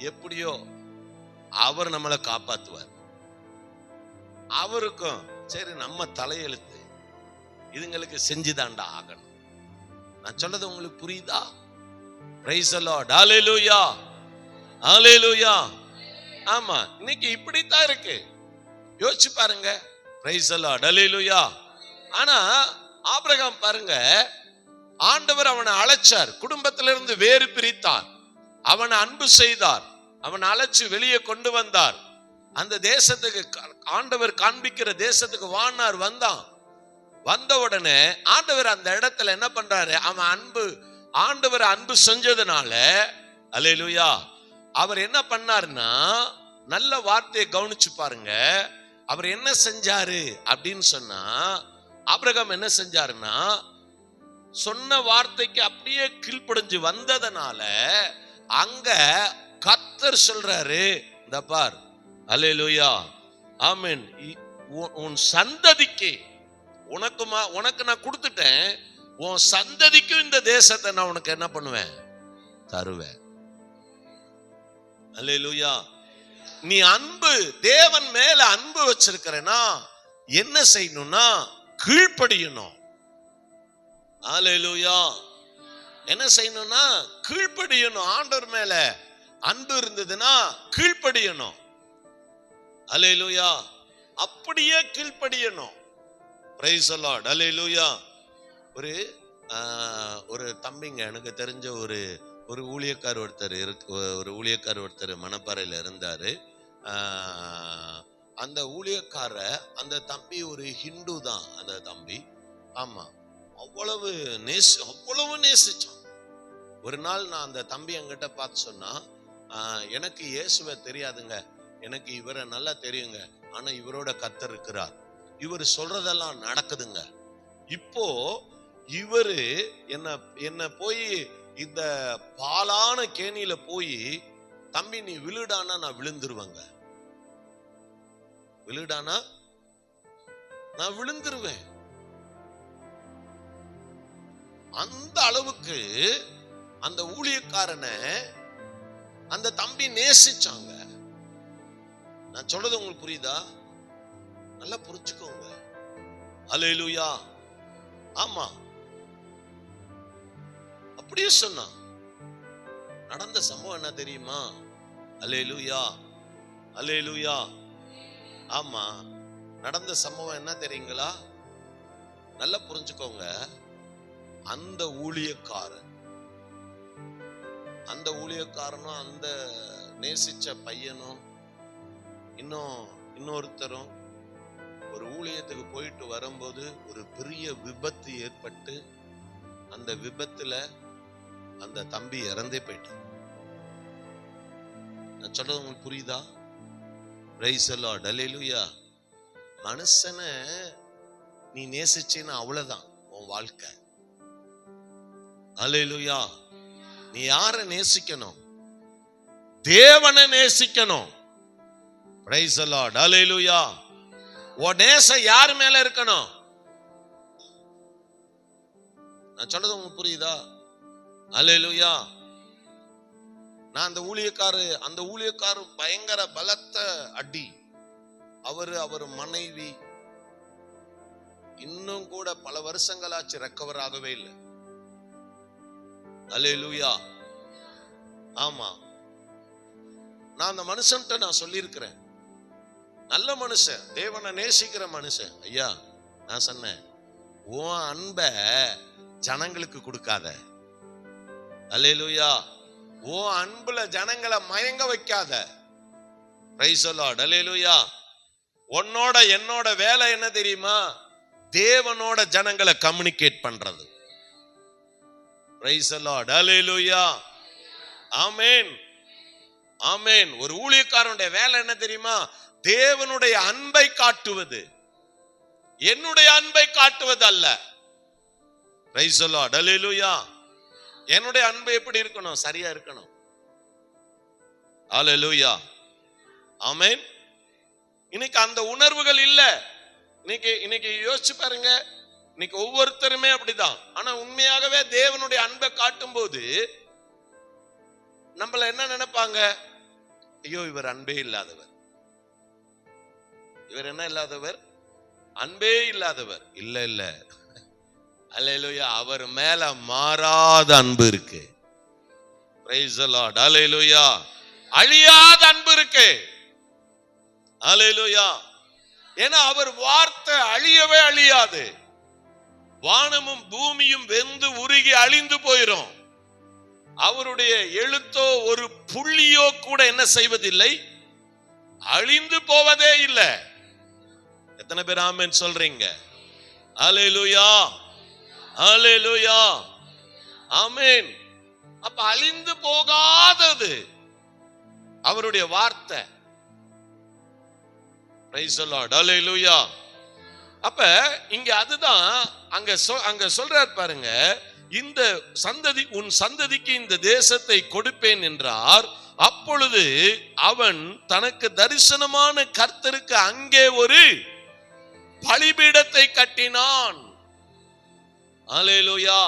எப்படியோ அவர் நம்மளை காப்பாத்துவார். அவருக்கும் சரி நம்ம தலையெழுத்து இதுங்களுக்கு செஞ்சுதாண்டா ஆகணும். நான் சொல்றது உங்களுக்கு புரியுதா? Praise the Lord. அல்லேலூயா. அல்லேலூயா. ஆமா, இன்னைக்கு இப்படித்தான் இருக்கு. யோசிச்சு பாருங்க. Praise the Lord. அல்லேலூயா. ஆனா ஆபிரகாம் பாருங்க, ஆண்டவர் அவனை அழைச்சார், குடும்பத்திலிருந்து வேறு பிரித்தார், அவனை அன்பு செய்தார், அவனை அழைச்சு வெளியே கொண்டு வந்தார். அந்த தேசத்துக்கு ஆண்டவர் காண்பிக்கிற தேசத்துக்கு வானார் வந்தான். வந்த உடனே ஆண்டவர் அந்த இடத்துல என்ன பண்றாரு? அவன் ஆண்டவர் அன்பு செஞ்சதுனால அல்லேலூயா அவர் என்ன பண்ணாருன்னா, நல்ல வார்த்தையை கவனிச்சு பாருங்க. அவர் என்ன செஞ்சாரு அப்படின்னு சொன்னா, ஆபிரகாம் என்ன செஞ்சாருன்னா, சொன்ன வார்த்தைக்கு அப்படியே கீழ்ப்படிஞ்சு வந்ததனால அங்க கர்த்தர் சொல்றாரு, இந்த பார், அல்லேலூயா, ஆமென், உன் சந்ததிக்கு உனக்கு நான் கொடுத்துட்டேன், உன் சந்ததிக்கும் இந்த தேசத்தை நான் உனக்கு என்ன பண்ணுவேன்? தருவேன். அல்லேலூயா. நீ அன்பு, தேவன் மேல அன்பு வச்சிருக்கிறேன்னா என்ன செய்யணும்னா கீழ்ப்படியணும். அல்லேலூயா. என்ன செய்யணும்னா கீழ்ப்படியணும். ஆண்டவர் மேல அன்பு இருந்ததுன்னா கீழ்ப்படியணும். அல்லேலூயா. அப்படியே கீழ்ப்படியணும். Praise the Lord. அல்லேலூயா. ஒரு தம்பிங்க, எனக்கு தெரிஞ்ச ஒரு ஊழியக்கார் ஒருத்தர் மணப்பாறையில் இருந்தாரு. அந்த ஊழியக்கார அந்த தம்பி ஒரு ஹிந்து தான். அந்த தம்பி ஆமா அவ்வளவு நேசிச்சான். ஒரு நாள் நான் அந்த தம்பி என்கிட்ட பார்த்து சொன்னா, எனக்கு இயேசுவை தெரியாதுங்க, எனக்கு இவரை நல்லா தெரியுங்க, ஆனா இவரோட கர்த்தர் இருக்கிறார், இவர் சொல்றதெல்லாம் நடக்குதுங்க. இப்போ இவரு என்ன போய் இந்த பாலான கேணியில போய், தம்பி நீ விழுடானா நான் விழுந்துருவேங்க, விழுடானா நான் விழுந்துருவேன். அந்த அளவுக்கு அந்த ஊழியக்காரனை அந்த தம்பி நேசிச்சாங்க. நான் சொல்றது உங்களுக்கு புரியுதா? நல்லா புரிஞ்சுக்கோங்க. அல்லேலூயா. ஆமா, அப்படியே சொன்னா. நடந்த சம்பவம் என்ன தெரியுமா? அல்லேலூயா. அல்லேலூயா. ஆமா, நடந்த சம்பவம் என்ன தெரியுங்களா? நல்லா புரிஞ்சுக்கோங்க. அந்த ஊழியக்காரனும் அந்த நேசிச்ச பையனும் இன்னொருத்தரும் ஒரு ஊழியத்துக்கு போயிட்டு வரும்போது ஒரு பெரிய விபத்து ஏற்பட்டு, அந்த விபத்துல அந்த தம்பி இறந்தே போயிட்டான். நான் சொல்றது உங்களுக்கு புரியுதா? Praise the Lord. அல்லேலூயா. மனுஷனை நீ நேசிச்சேன்னா அவ்வளவுதான் உன் வாழ்க்கை. அல்லேலூயா. நீ யாரை நேசிக்கணும்? தேவனை நேசிக்கணும். Praise the Lord. அல்லேலூயா. உன் நேசம் யார் மேல இருக்கணும்? நான் சொல்றது உங்களுக்கு புரியுதா? அல்லேலூயா. நான் அந்த ஊழியக்காரு பயங்கர பலத்த அடி. அவர் மனைவி இன்னும் கூட பல வருஷங்களாச்சு ரெக்கவர் ஆகவே இல்லை. அல்லேலூயா. ஆமா, நான் அந்த மனுஷன்ட்ட நான் சொல்லியிருக்கிறேன், நல்ல மனுஷன், தேவனை நேசிக்கிற மனுஷன். ஐயா, நான் சொன்னேன், உன் அன்பை ஜனங்களுக்கு கொடுக்காத. அல்லேலூயா. உன் அன்புல ஜனங்களை மயங்க வைக்காத. Praise the Lord. அல்லேலூயா. என்னோட வேலை என்ன தெரியுமா? தேவனோட ஜனங்களை கம்யூனிகேட் பண்றது. Praise the Lord. அல்லேலூயா. ஆமென். ஆமென். ஒரு ஊழியக்காரனுடைய வேலை என்ன தெரியுமா? தேவனுடைய அன்பை காட்டுவது, என்னுடைய அன்பை காட்டுவது அல்ல. பிரைஸ் தி லார்ட், ஹல்லேலூயா. என்னுடைய அன்பு எப்படி இருக்கணும்? சரியா இருக்கணும். ஹல்லேலூயா, ஆமென். இன்னைக்கு அந்த உணர்வுகள் இல்ல. இன்னைக்கு யோசிச்சு பாருங்க, இன்னைக்கு ஒவ்வொருத்தருமே அப்படிதான். ஆனா உண்மையாகவே தேவனுடைய அன்பை காட்டும் போது நம்மள என்ன நினைப்பாங்க? ஐயோ, இவர் அன்பே இல்லாதவர். இவர் என்ன இல்லாதவர்? அன்பே இல்லாதவர். இல்ல இல்ல, ஹல்லேலூயா, அவர் மேல மாறாத அன்பு இருக்கு. பிரைஸ் தி லார்ட், ஹல்லேலூயா. அழியாத அன்பு இருக்கு. ஹல்லேலூயா. ஏன்னா அவர் வார்த்தை அழியவே அழியாது. வானமும் பூமியும் வெந்து உருகி அழிந்து போயிரும். அவருடைய எழுத்தோ ஒரு புள்ளியோ கூட என்ன செய்வதில்லை, அழிந்து போவதே இல்லை. எத்தனை பேர் ஆமென் சொல்றீங்க? ஹல்லேலூயா, ஹல்லேலூயா, ஆமென். அப்ப அழிந்து போகாதது அவருடைய வார்த்தை. பிரைஸ் தி லார்ட், ஹல்லேலூயா. அப்ப இங்க அதுதான் அங்க சொல்றார் பாருங்க, இந்த சந்ததி, உன் சந்ததிக்கு இந்த தேசத்தை கொடுப்பேன் என்றார். அப்பொழுது அவன் தனக்கு தரிசனமான கர்த்தருக்கு அங்கே ஒரு பலிபீடத்தை கட்டினான். ஹல்லேலூயா.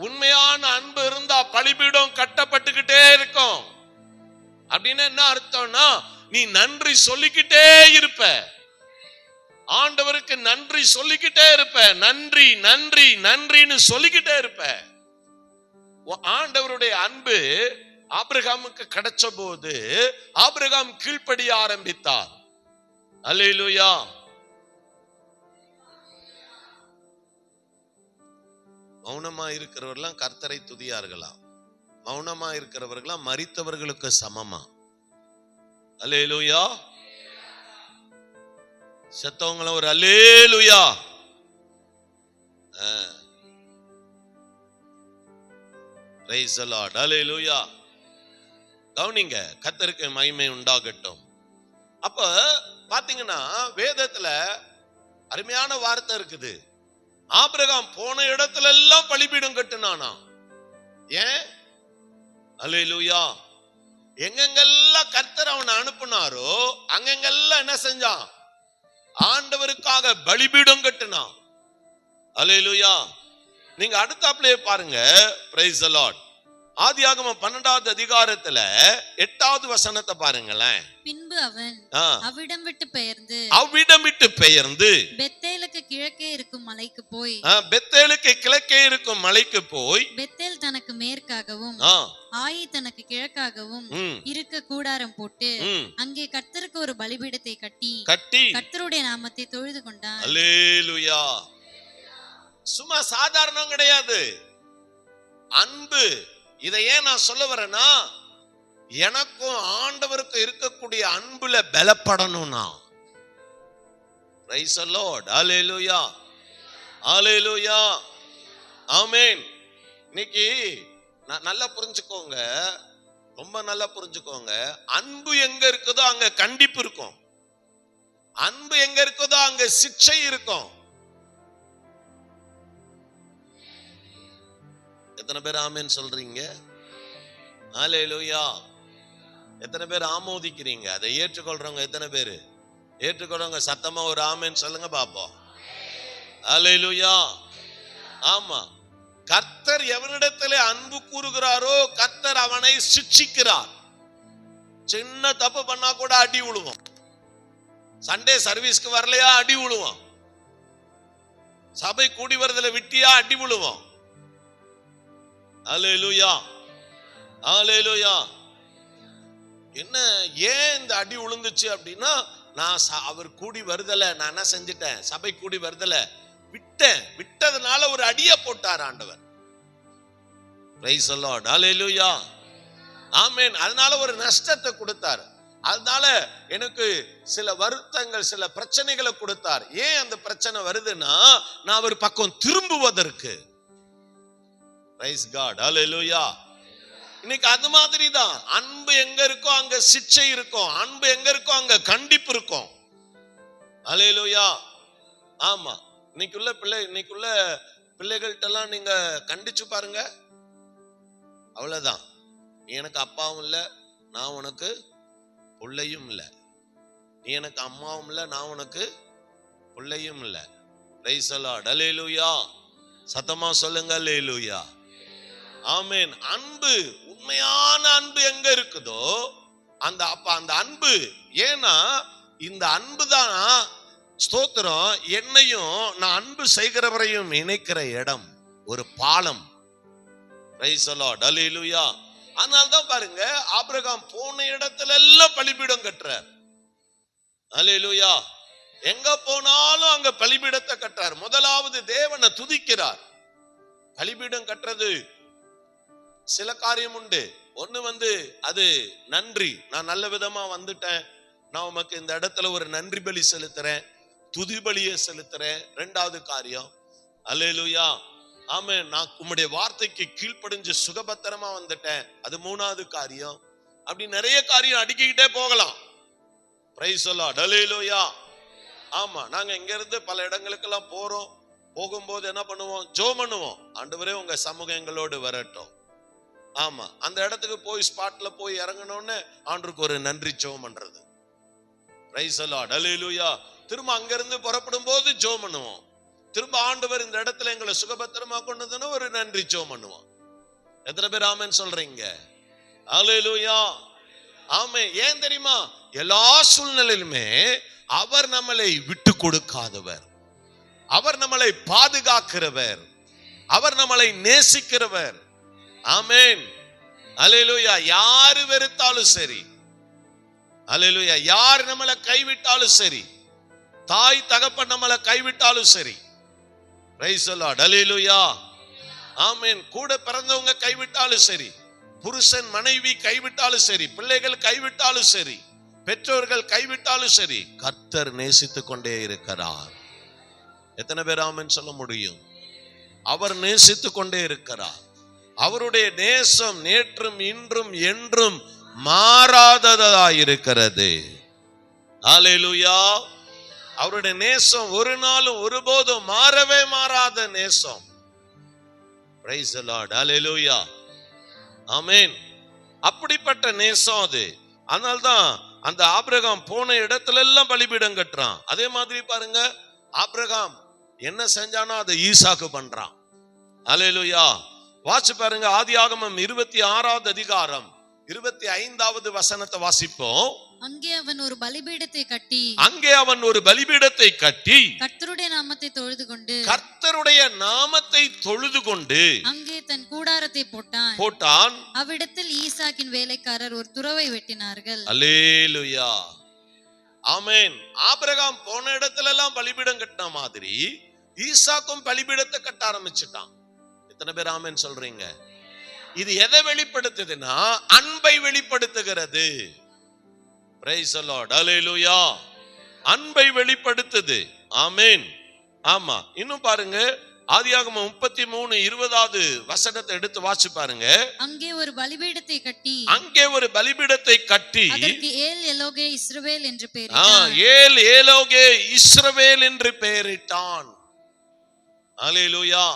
உண்மையான அன்பு இருந்தா பலிபீடம் கட்டப்பட்டுக்கிட்டே இருக்கும். அப்படின்னு என்ன அர்த்தம்னா, நீ நன்றி சொல்லிக்கிட்டே இருப்ப. ஆண்டவருக்கு நன்றி சொல்லிக்கிட்டே இருப்ப. நன்றி நன்றி நன்றின்னு சொல்லிக்கிட்டே இருப்ப. ஆண்டவருடைய அன்பு ஆபிரகாமுக்கு கிடைச்ச போது ஆபிரகாம் கீழ்ப்படிய ஆரம்பித்தார். அல்லேலூயா. மௌனமா இருக்கிறவர்களாம் கர்த்தரை துதியார்களா? மௌனமா இருக்கிறவர்களா மரித்தவர்களுக்கு சமமா? அல்லேலூயா. செத்தவங்கள ஒரு அல்லேலூயா. பிரைஸ் தி லார்ட், அல்லேலூயா. கவனிங்க, கர்த்தருக்கு மகிமை உண்டாகட்டும். அப்ப பாத்தீங்கன்னா வேதத்துல அருமையான வார்த்தை இருக்குது. ஆபிரகாம் போன இடத்துல எல்லாம் பலிபீடம் கட்டினானா. ஏன்? அல்லேலூயா. எங்கெங்கெல்லாம் கர்த்தர் அவனை அனுப்புனாரோ அங்கெங்கெல்லாம் என்ன செஞ்சான்? ஆண்டவருக்காக பலிபீடம் கட்டினான். அல்லேலூயா. நீங்க அடுத்தாப்லயே பாருங்க. Praise the Lord. ஆதியாகமம் 12வது அதிகாரத்துல 8வது வசனத்தை பாருங்களேன். பின்பு அவன் அவ்விடம் விட்டு பெயர்ந்து பெத்தேலுக்கு கிழக்கே இருக்கும் மலைக்கு போய் பெத்தேல் தனக்கு மேற்காகவும் ஆயி தனக்கு கிழக்காகவும் இருக்க கூடாரம் போட்டு அங்கே கர்த்தருக்கு ஒரு பலிபீடத்தை கட்டி கர்த்தருடைய நாமத்தை தொழுது கொண்டான். அல்லேலூயா. சும்மா சாதாரணம் கிடையாது, அன்பு. இதை ஏன் நான் சொல்ல வரேன்னா, எனக்கும் ஆண்டவருக்கும் இருக்கக்கூடிய அன்புல பலப்படணும்னா. Price the Lord, hallelujah, hallelujah, ஆமென். இன்னைக்கு நல்லா புரிஞ்சுக்கோங்க, ரொம்ப நல்லா புரிஞ்சுக்கோங்க. அன்பு எங்க இருக்குதோ அங்க கண்டிப்பு இருக்கும். அன்பு எங்க இருக்குதோ அங்க சிக்ஷை இருக்கும். எத்தனை பேர் ஆமென் சொல்றீங்க? ஹல்லேலூயா. எத்தனை பேர் ஆமோதிக்கிறீங்க? அதை ஏற்றுக்கொள்றவங்க எத்தனை பேர்? ஏற்றுக்கொள்றவங்க சத்தமா ஒரு ஆமென் சொல்லுங்க பாப்போம். ஹல்லேலூயா. ஆமா, கர்த்தர் எவனிடத்திலே அன்பு கூறுகிறாரோ கர்த்தர் அவனை சிட்சிக்கிறார். சின்ன தப்பு பண்ணா கூட அடி விழுவோம். சண்டே சர்வீஸ்க்கு வரலையா அடி விழுவோம். சபை கூடி வரதுல விட்டியா அடி விழுவோம். அல்லேலூயா, அல்லேலூயா. என்ன ஏன் இந்த அடி விழுந்துச்சு அப்படின்னா, நான் அவர் கூடி வருதல, நான் என்ன செஞ்சிட்டேன்? சபை கூடி வருதல விட்டதுனால ஒரு அடிய போட்டார் ஆண்டவர். பிரைஸ் தி லார்ட், அல்லேலூயா, ஆமென். அதனால ஒரு நஷ்டத்தை கொடுத்தார். அதனால எனக்கு சில வருத்தங்கள், சில பிரச்சனைகளை கொடுத்தார். ஏன் அந்த பிரச்சனை வருதுன்னா, நான் அவர் பக்கம் திரும்புவதற்கு. பிரைஸ் காட், ஹல்லேலூயா. இன்னைக்கு அது மாதிரி தான். அன்பு எங்க இருக்கோ அங்க சிட்சை இருக்கும். அன்பு எங்க இருக்கோ அங்க கண்டிப்பு இருக்கும். ஹல்லேலூயா. ஆமா, இன்னைக்குள்ள பிள்ளைகள்கிட்ட எல்லாம் நீங்க கண்டிச்சு பாருங்க, அவ்வளவுதான். நீ எனக்கு அப்பாவும் இல்ல, நான் உனக்கு பிள்ளையும் இல்ல. நீ எனக்கு அம்மாவும் இல்ல, நான் உனக்கு பிள்ளையும் இல்ல. Praise the Lord. அல்லேலூயா. சத்தமா சொல்லுங்க அல்லேலூயா. ஆமென். அன்பு, உண்மையான அன்பு எங்க இருக்குதோ அந்த அன்பு, ஏன்னா இந்த அன்பு தான் ஸ்தோத்திரம் என்னையும் நான் அன்பு செய்கிறவரையும் இணைக்கிற இடம், ஒரு பாலம். Praise the Lord. அல்லேலூயா. அதனால தான் பாருங்க, ஆபிரகாம் போன இடத்துல எல்லாம் பலிபீடம் கட்டுறார். அல்லேலூயா. எங்க போனாலும் அங்க பலிபீடத்தை கட்டுறார். முதலாவது தேவனை துதிக்கிறார். பலிபீடம் கட்டுறது சில காரியம் உண்டு. ஒண்ணு அது நன்றி, நான் நல்ல விதமா வந்துட்டேன், நான் உமக்கு இந்த இடத்துல ஒரு நன்றி பலி செலுத்துறேன், துதி பலியை செலுத்துறேன். ரெண்டாவது காரியம், அல்லேலூயா, ஆமென், நான் உம்முடைய வார்த்தைக்கு கீழ்ப்படிஞ்சு சுகபத்திரமா வந்துட்டேன், அது மூணாவது காரியம். அப்படி நிறைய காரியம் அடுக்கிக்கிட்டே போகலாம். Praise the Lord. அல்லேலூயா. ஆமா, நாங்க இங்க இருந்து பல இடங்களுக்கெல்லாம் போறோம். போகும்போது என்ன பண்ணுவோம்? ஜெபம் பண்ணுவோம். ஆண்டவரே உங்க சமூகம் எங்களோடு வரட்டும். ஆமா, அந்த இடத்துக்கு போய் ஸ்பாட்ல போய் இறங்கணும்னு ஆண்டவருக்கு ஒரு நன்றி ஜெபம் பண்றது. Praise the Lord. அல்லேலூயா. திரும்ப அங்க இருந்து புறப்படும் போது ஜெபம் பண்ணுவோம். திரும்ப ஆண்டவர் இந்த இடத்துல எங்களை சுகபத்திரமா கொண்டு வந்தோன்னு ஒரு நன்றி ஜெபம் பண்ணுவோம். எத்தனை பேர் ஆமென் சொல்றீங்க? அல்லேலூயா. ஆமென். ஏன் தெரியுமா? எல்லா சூழ்நிலையிலுமே அவர் நம்மளை விட்டு கொடுக்காதவர், அவர் நம்மளை பாதுகாக்கிறவர், அவர் நம்மளை நேசிக்கிறவர். ஆமென். அல்லேலூயா. யாரு வெறுத்தாலும் சரி, அல்லேலூயா, யார் நம்மளை கைவிட்டாலும் சரி, தாய் தகப்பன் நம்மளை கைவிட்டாலும் சரி, பிரைஸ் தி லார்ட். அல்லேலூயா. ஆமென். கூட பிறந்தவங்க கைவிட்டாலும் சரி, புருஷன் மனைவி கைவிட்டாலும் சரி, பிள்ளைகள் கைவிட்டாலும் சரி, பெற்றோர்கள் கைவிட்டாலும் சரி, கர்த்தர் நேசித்துக் கொண்டே இருக்கிறார். எத்தனை பேர் ஆமென் சொல்ல முடியும்? அவர் நேசித்துக் கொண்டே இருக்கிறார். அவருடைய நேசம் நேற்றும் இன்றும் என்றும் மாறாததாயிருக்கிறது. அல்லேலூயா. அவருடைய நேசம் ஒரு நாளும் ஒருபோதும் மாறவே மாறாத நேசம். Praise the Lord. அல்லேலூயா. ஆமென். அப்படிப்பட்ட நேசம் அது. அதனால்தான் அந்த ஆபிரகாம் போன இடத்துல எல்லாம் பலிபீடம் கட்டுறான். அதே மாதிரி பாருங்க, ஆபிரகாம் என்ன செஞ்சானோ அதை ஈசாக்கு பண்றான். அல்லேலூயா. வாசி பாருங்க, ஆதியாகமம் 26வது அதிகாரம் 25வது வசனத்தை வாசிப்போம். அங்கே அவன் ஒரு பலிபீடத்தை கட்டி கர்த்தருடைய நாமத்தை தொழுது கொண்டு அங்கே தன் கூடாரத்தை போட்டான். அவ்விடத்தில் ஈசாக்கின் வேலைக்காரர் ஒரு துறவை வெட்டினார்கள். அல்லேலூயா. ஆமென். ஆபிரகாம் போன இடத்துல எல்லாம் பலிபீடம் கட்டின மாதிரி ஈசாக்கும் பலிபீடத்தை கட்ட ஆரம்பிச்சுட்டான். எத்தனை பேர் ஆமென் சொல்றீங்க? இது எதை வெளிப்படுத்துதுன்னா, அன்பை வெளிப்படுத்துகிறது. Praise the Lord. அல்லேலூயா. அன்பை வெளிப்படுத்துது. ஆமென். ஆமா, இன்னும் பாருங்க, ஆதியாகமம் 33:20வது வசனத்தை எடுத்து வாசி பாருங்க. அங்கே ஒரு பலிபீடத்தை கட்டி அதற்கு ஏல் எலோகே இஸ்ரவேல் என்று பெயரிட்டான். அல்லேலூயா.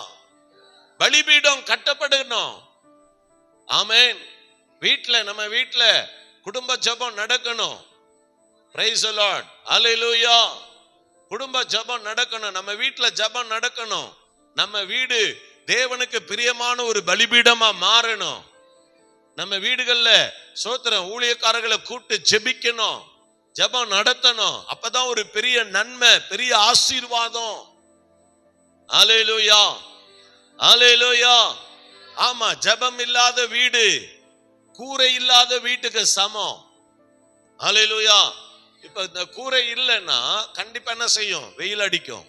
பலிபீடம் கட்டப்படணும். ஆமென். நம்ம வீட்ல குடும்ப ஜெபம் நடக்கணும். Praise the Lord. அல்லேலூயா. குடும்ப ஜெபம் நடக்கணும். நம்ம வீட்ல ஜெபம் நடக்கணும். நம்ம வீடு தேவனுக்கு பிரியமான ஒரு பலிபீடமா மாறணும். நம்ம வீடுகள்ல ஸ்தோத்திரம் ஊழியக்காரர்களை கூப்பிட்டு ஜெபிக்கணும், ஜெபம் நடத்தணும். அப்பதான் ஒரு பெரிய நன்மை, பெரிய ஆசீர்வாதம். அல்லேலூயா. அல்லேலூயா. ஆமா, ஜெபம் இல்லாத வீடு கூரை இல்லாத வீட்டுக்கு சமம். அல்லேலூயா. இப்ப இந்த கூரை இல்லைன்னா கண்டிப்பா என்ன செய்யும்? வெயில் அடிக்கும்,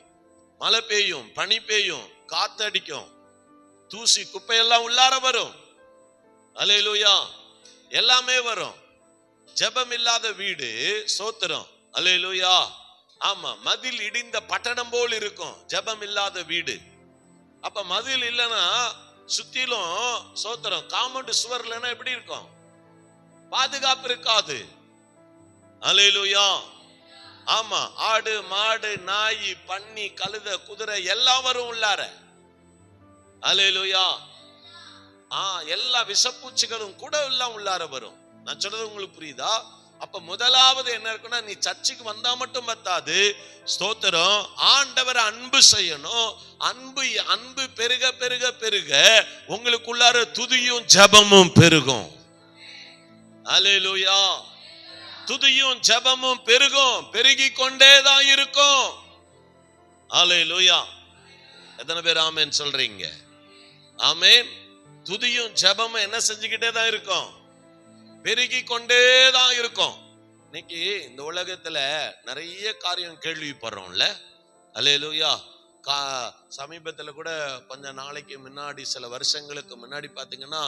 மழை பெய்யும், பனி பெய்யும், காத்து அடிக்கும், தூசி குப்பையெல்லாம் உள்ளார வரும். அல்லேலூயா. எல்லாமே வரும். ஜெபம் இல்லாத வீடு ஸ்தோத்திரம். அல்லேலூயா. ஆமா, மதில் இடிந்த பட்டணம் போல் இருக்கும் ஜெபம் இல்லாத வீடு. அப்ப மதில் இல்லைன்னா சுத்திலும் ஸ்தோத்திரம் காம்பவுண்ட் சுவர் இல்லைன்னா எப்படி இருக்கும்? பாதுகாப்பு இருக்காது. அல்லேலூயா. ஆமா, ஆடு மாடு நாய் பன்னி கழுதை குதிரை எல்லாம் வரும் உள்ளார. அல்லேலூயா. எல்லா விஷப்பூச்சிகளும் கூட எல்லாம் உள்ளார வரும். நான் சொல்றது உங்களுக்கு புரியுதா? அப்ப முதலாவது என்ன இருக்குன்னா, நீ சர்ச்சுக்கு வந்தா மட்டும் பத்தாது, ஸ்தோத்திரம், ஆண்டவர் அன்பு செய்யணும். அன்பு பெருக பெருக பெருக உங்களுக்குள்ளார துதியும் ஜெபமும் பெருகும். அல்லேலூயா. துதியும் ஜெபமும் பெருகும், பெருகி கொண்டேதான் இருக்கும். அல்லேலூயா. எத்தனை பேர் ஆமென் சொல்றீங்க? ஆமென். துதியும் ஜெபமும் என்ன செஞ்சுக்கிட்டே தான் இருக்கும், பெருகி கொண்டேதான் இருக்கும். இன்னைக்கு இந்த உலகத்துல நிறைய காரியம் கேள்விப்படுறோம்ல. அல்லேலூயா. சமீபத்துல கூட கொஞ்ச நாளைக்கு முன்னாடி, சில வருஷங்களுக்கு முன்னாடி பாத்தீங்கன்னா,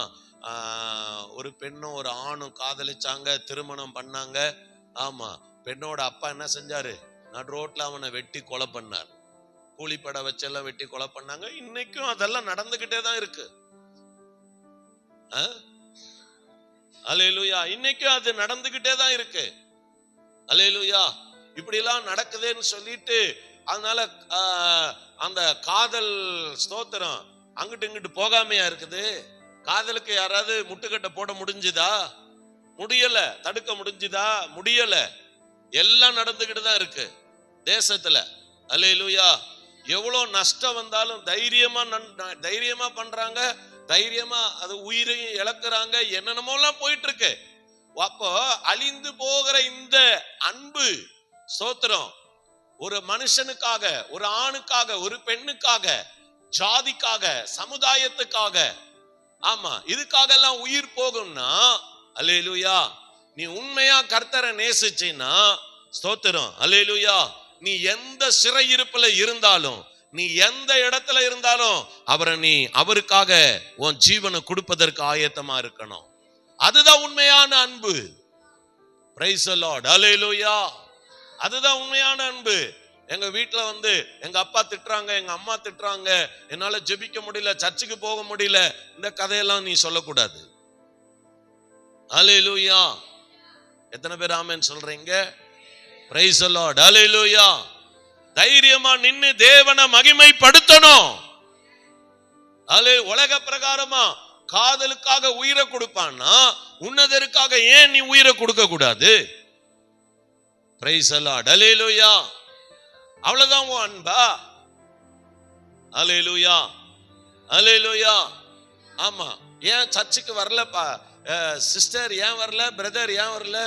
ஒரு பெண்ணும் ஒரு ஆணும் காதலிச்சாங்க, திருமணம் பண்ணாங்க. ஆமா, பெண்ணோட அப்பா என்ன செஞ்சாரு, நடு ரோட்ல அவனை வெட்டி கொலை பண்ணார். கூலிப்பட வச்செல்லாம் வெட்டி கொலை பண்ணாங்க. இன்னைக்கும் அதெல்லாம் நடந்துகிட்டே தான் இருக்கு. அல்லேலூயா. இன்னைக்கும் அது நடந்துகிட்டே தான் இருக்கு. அல்லேலூயா. இப்படி எல்லாம் நடக்குதுன்னு சொல்லிட்டு, அதனால அந்த காதல், ஸ்தோத்திரம், அங்கிட்டு இங்கிட்டு போகாமையா இருக்குது. காதலுக்கு யாராவது முட்டுக்கட்டை போட முடிஞ்சுதா? முடியல. தடுக்க முடிஞ்சுதா? முடியல. எல்லாம் நடந்துகிட்டு தான் இருக்கு தேசத்துல. அல்லேலூயா. எவ்வளவு நஷ்டம் வந்தாலும் தைரியமா பண்றாங்க, தைரியமா அது உயிரையும் இழக்கிறாங்க, என்னென்னமோலாம் போயிட்டு இருக்கு. அப்போ அழிந்து போகிற இந்த அன்பு, ஸ்தோத்திரம், ஒரு மனுஷனுக்காக, ஒரு ஆணுக்காக, ஒரு பெண்ணுக்காக, ஜாதிக்காக, சமுதாயத்துக்காக, ஆமா, இதுக்காக எல்லாம் உயிர் போகும்னா, அல்லேலூயா, நீ உண்மையா கர்த்தரை நேசிச்சீன்னா, ஸ்தோத்திரம், அல்லேலூயா, நீ எந்த சிறையிருப்புல இருந்தாலும், நீ எந்த இடத்துல இருந்தாலும் அவருக்காக உன் ஜீவனை கொடுப்பதற்கு ஆயத்தமா இருக்கணும். அதுதான் உண்மையான அன்பு. Praise the Lord. அல்லேலூயா. அதுதான் உண்மையான அன்பு. எங்க வீட்டுல எங்க அப்பா திட்டுறாங்க, எங்க அம்மா திட்டுறாங்க, என்னால ஜெபிக்க முடியல, சர்ச்சுக்கு போக முடியல, இந்த கதையெல்லாம் நீ சொல்லக்கூடாது. அல்லேலூயா. எத்தனை பேர் ஆமென் சொல்றீங்க? Praise the Lord. அல்லேலூயா. தைரியமா நின்னு தேவனை மகிமைப்படுத்தணும். உலக பிரகாரமா காதலுக்காக உயிரை கொடுப்பான்னா, உன்னதருக்காக ஏன் நீ உயிரை கொடுக்க கூடாது? Praise the Lord. அல்லேலூயா. அவ்வளவுதான் உன் அன்பா? அல்லேலூயா. அல்லேலூயா. ஆமா. ஏன் சர்ச்சுக்கு வரலப்பா சிஸ்டர், ஏன் வரல, பிரதர் ஏன் வரல?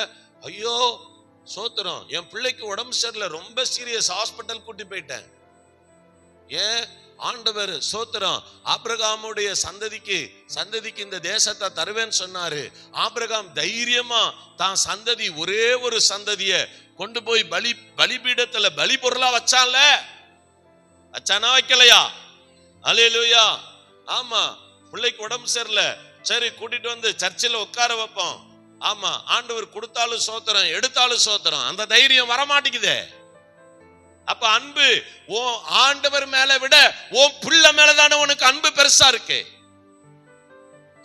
ஐயோ சோத்திரம், என் பிள்ளைக்கு உடம்பு சரியில்லை, ரொம்ப சீரியஸ், ஹாஸ்பிட்டல் கூட்டி போயிட்டேன். ஏன்? ஆண்டவர் சோத்திரம் ஆபிரகாமுடைய சந்ததிக்கு இந்த தேசத்தை தருவேன்னு சொன்னாரு. ஆபிரகாம் தைரியமா தான் சந்ததி, ஒரே ஒரு சந்ததிய கொண்டு போய் பலிபீடத்துல பலி பொருளா வச்சான்ல. வச்சானா வைக்கலையா? அல்லேலூயா. ஆமா. பிள்ளைக்கு உடம்பு சரியில்லை, சரி கூட்டிட்டு வந்து சர்ச்சில் உட்கார வைப்போம். ஆமா, ஆண்டவர் கொடுத்தாலும் சோத்திரம், எடுத்தாலும் சோத்திரம். அந்த தைரியம் வரமாட்டேங்குதே. அப்ப அன்பு உன் ஆண்டவர் மேல விட உன் பிள்ளை மேலதானே உனக்கு அன்பு பெருசா இருக்கு.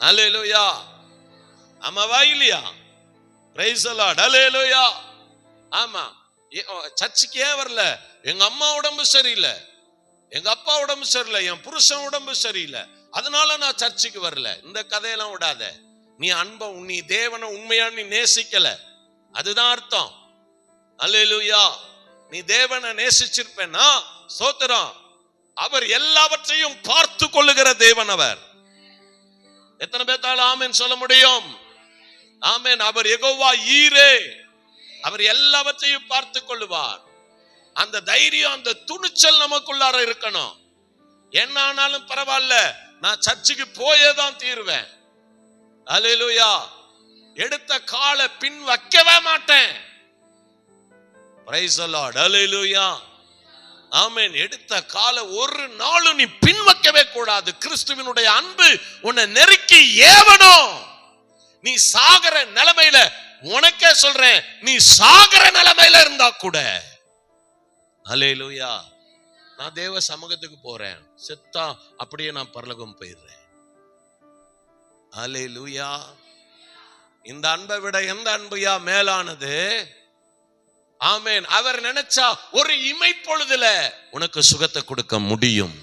அல்லேலூயா. ஆமாவா இல்லையா? Praise the Lord. அல்லேலூயா. ஆமா. சர்ச்சுக்கு ஏன் வரல? எங்க அம்மா உடம்பு சரியில்லை, எங்க அப்பா உடம்பு சரியில்லை, என் புருஷன் உடம்பு சரியில்லை, அதனால நான் சர்ச்சுக்கு வரல. இந்த கதையெல்லாம் விடாத. நீ தேவனை உண்மையா நீ நேசிக்கல, அதுதான் அர்த்தம். அல்லேலூயா. நீ தேவனை நேசிச்சிருப்பேன்னா ஸ்தோத்திரம், அவர் எல்லாவற்றையும் பார்த்து கொள்ளுகிற தேவன் அவர். எத்தனை பேர்த்தால ஆமென் சொல்ல முடியும்? ஆமென். அவர் யெகோவா ஈரே, அவர் எல்லாவற்றையும் பார்த்து கொள்ளுவார். அந்த தைரியம், அந்த துணிச்சல் நமக்குள்ளார இருக்கணும். என்ன ஆனாலும் பரவாயில்ல, நான் சர்ச்சுக்கு போயேதான் தீருவேன். அல்லேலூயா. எடுத்த காலை பின் வைக்கவே மாட்டேன். Praise the Lord. அல்லேலூயா. ஆமென். எடுத்த காலை ஒரு நாளும் நீ பின் வைக்கவே கூடாது. கிறிஸ்துவினுடைய அன்பு உன்னை நெருக்கி ஏவணும். நீ சாகர நிலைமையில, உனக்கே சொல்றேன், நீ சாகர நிலைமையில இருந்தா கூட, அல்லேலூயா, நான் தேவ சமூகத்துக்கு போறேன், செத்தா அப்படியே நான் பரலோகம் போயிடுறேன். அல்லேலூயா. இந்த அன்பை விட எந்த அன்பையா மேலானது? ஆமென். அவர் நினைச்சா ஒரு இமைப்பொழுதுல உனக்கு சுகத்தை கொடுக்க முடியும்.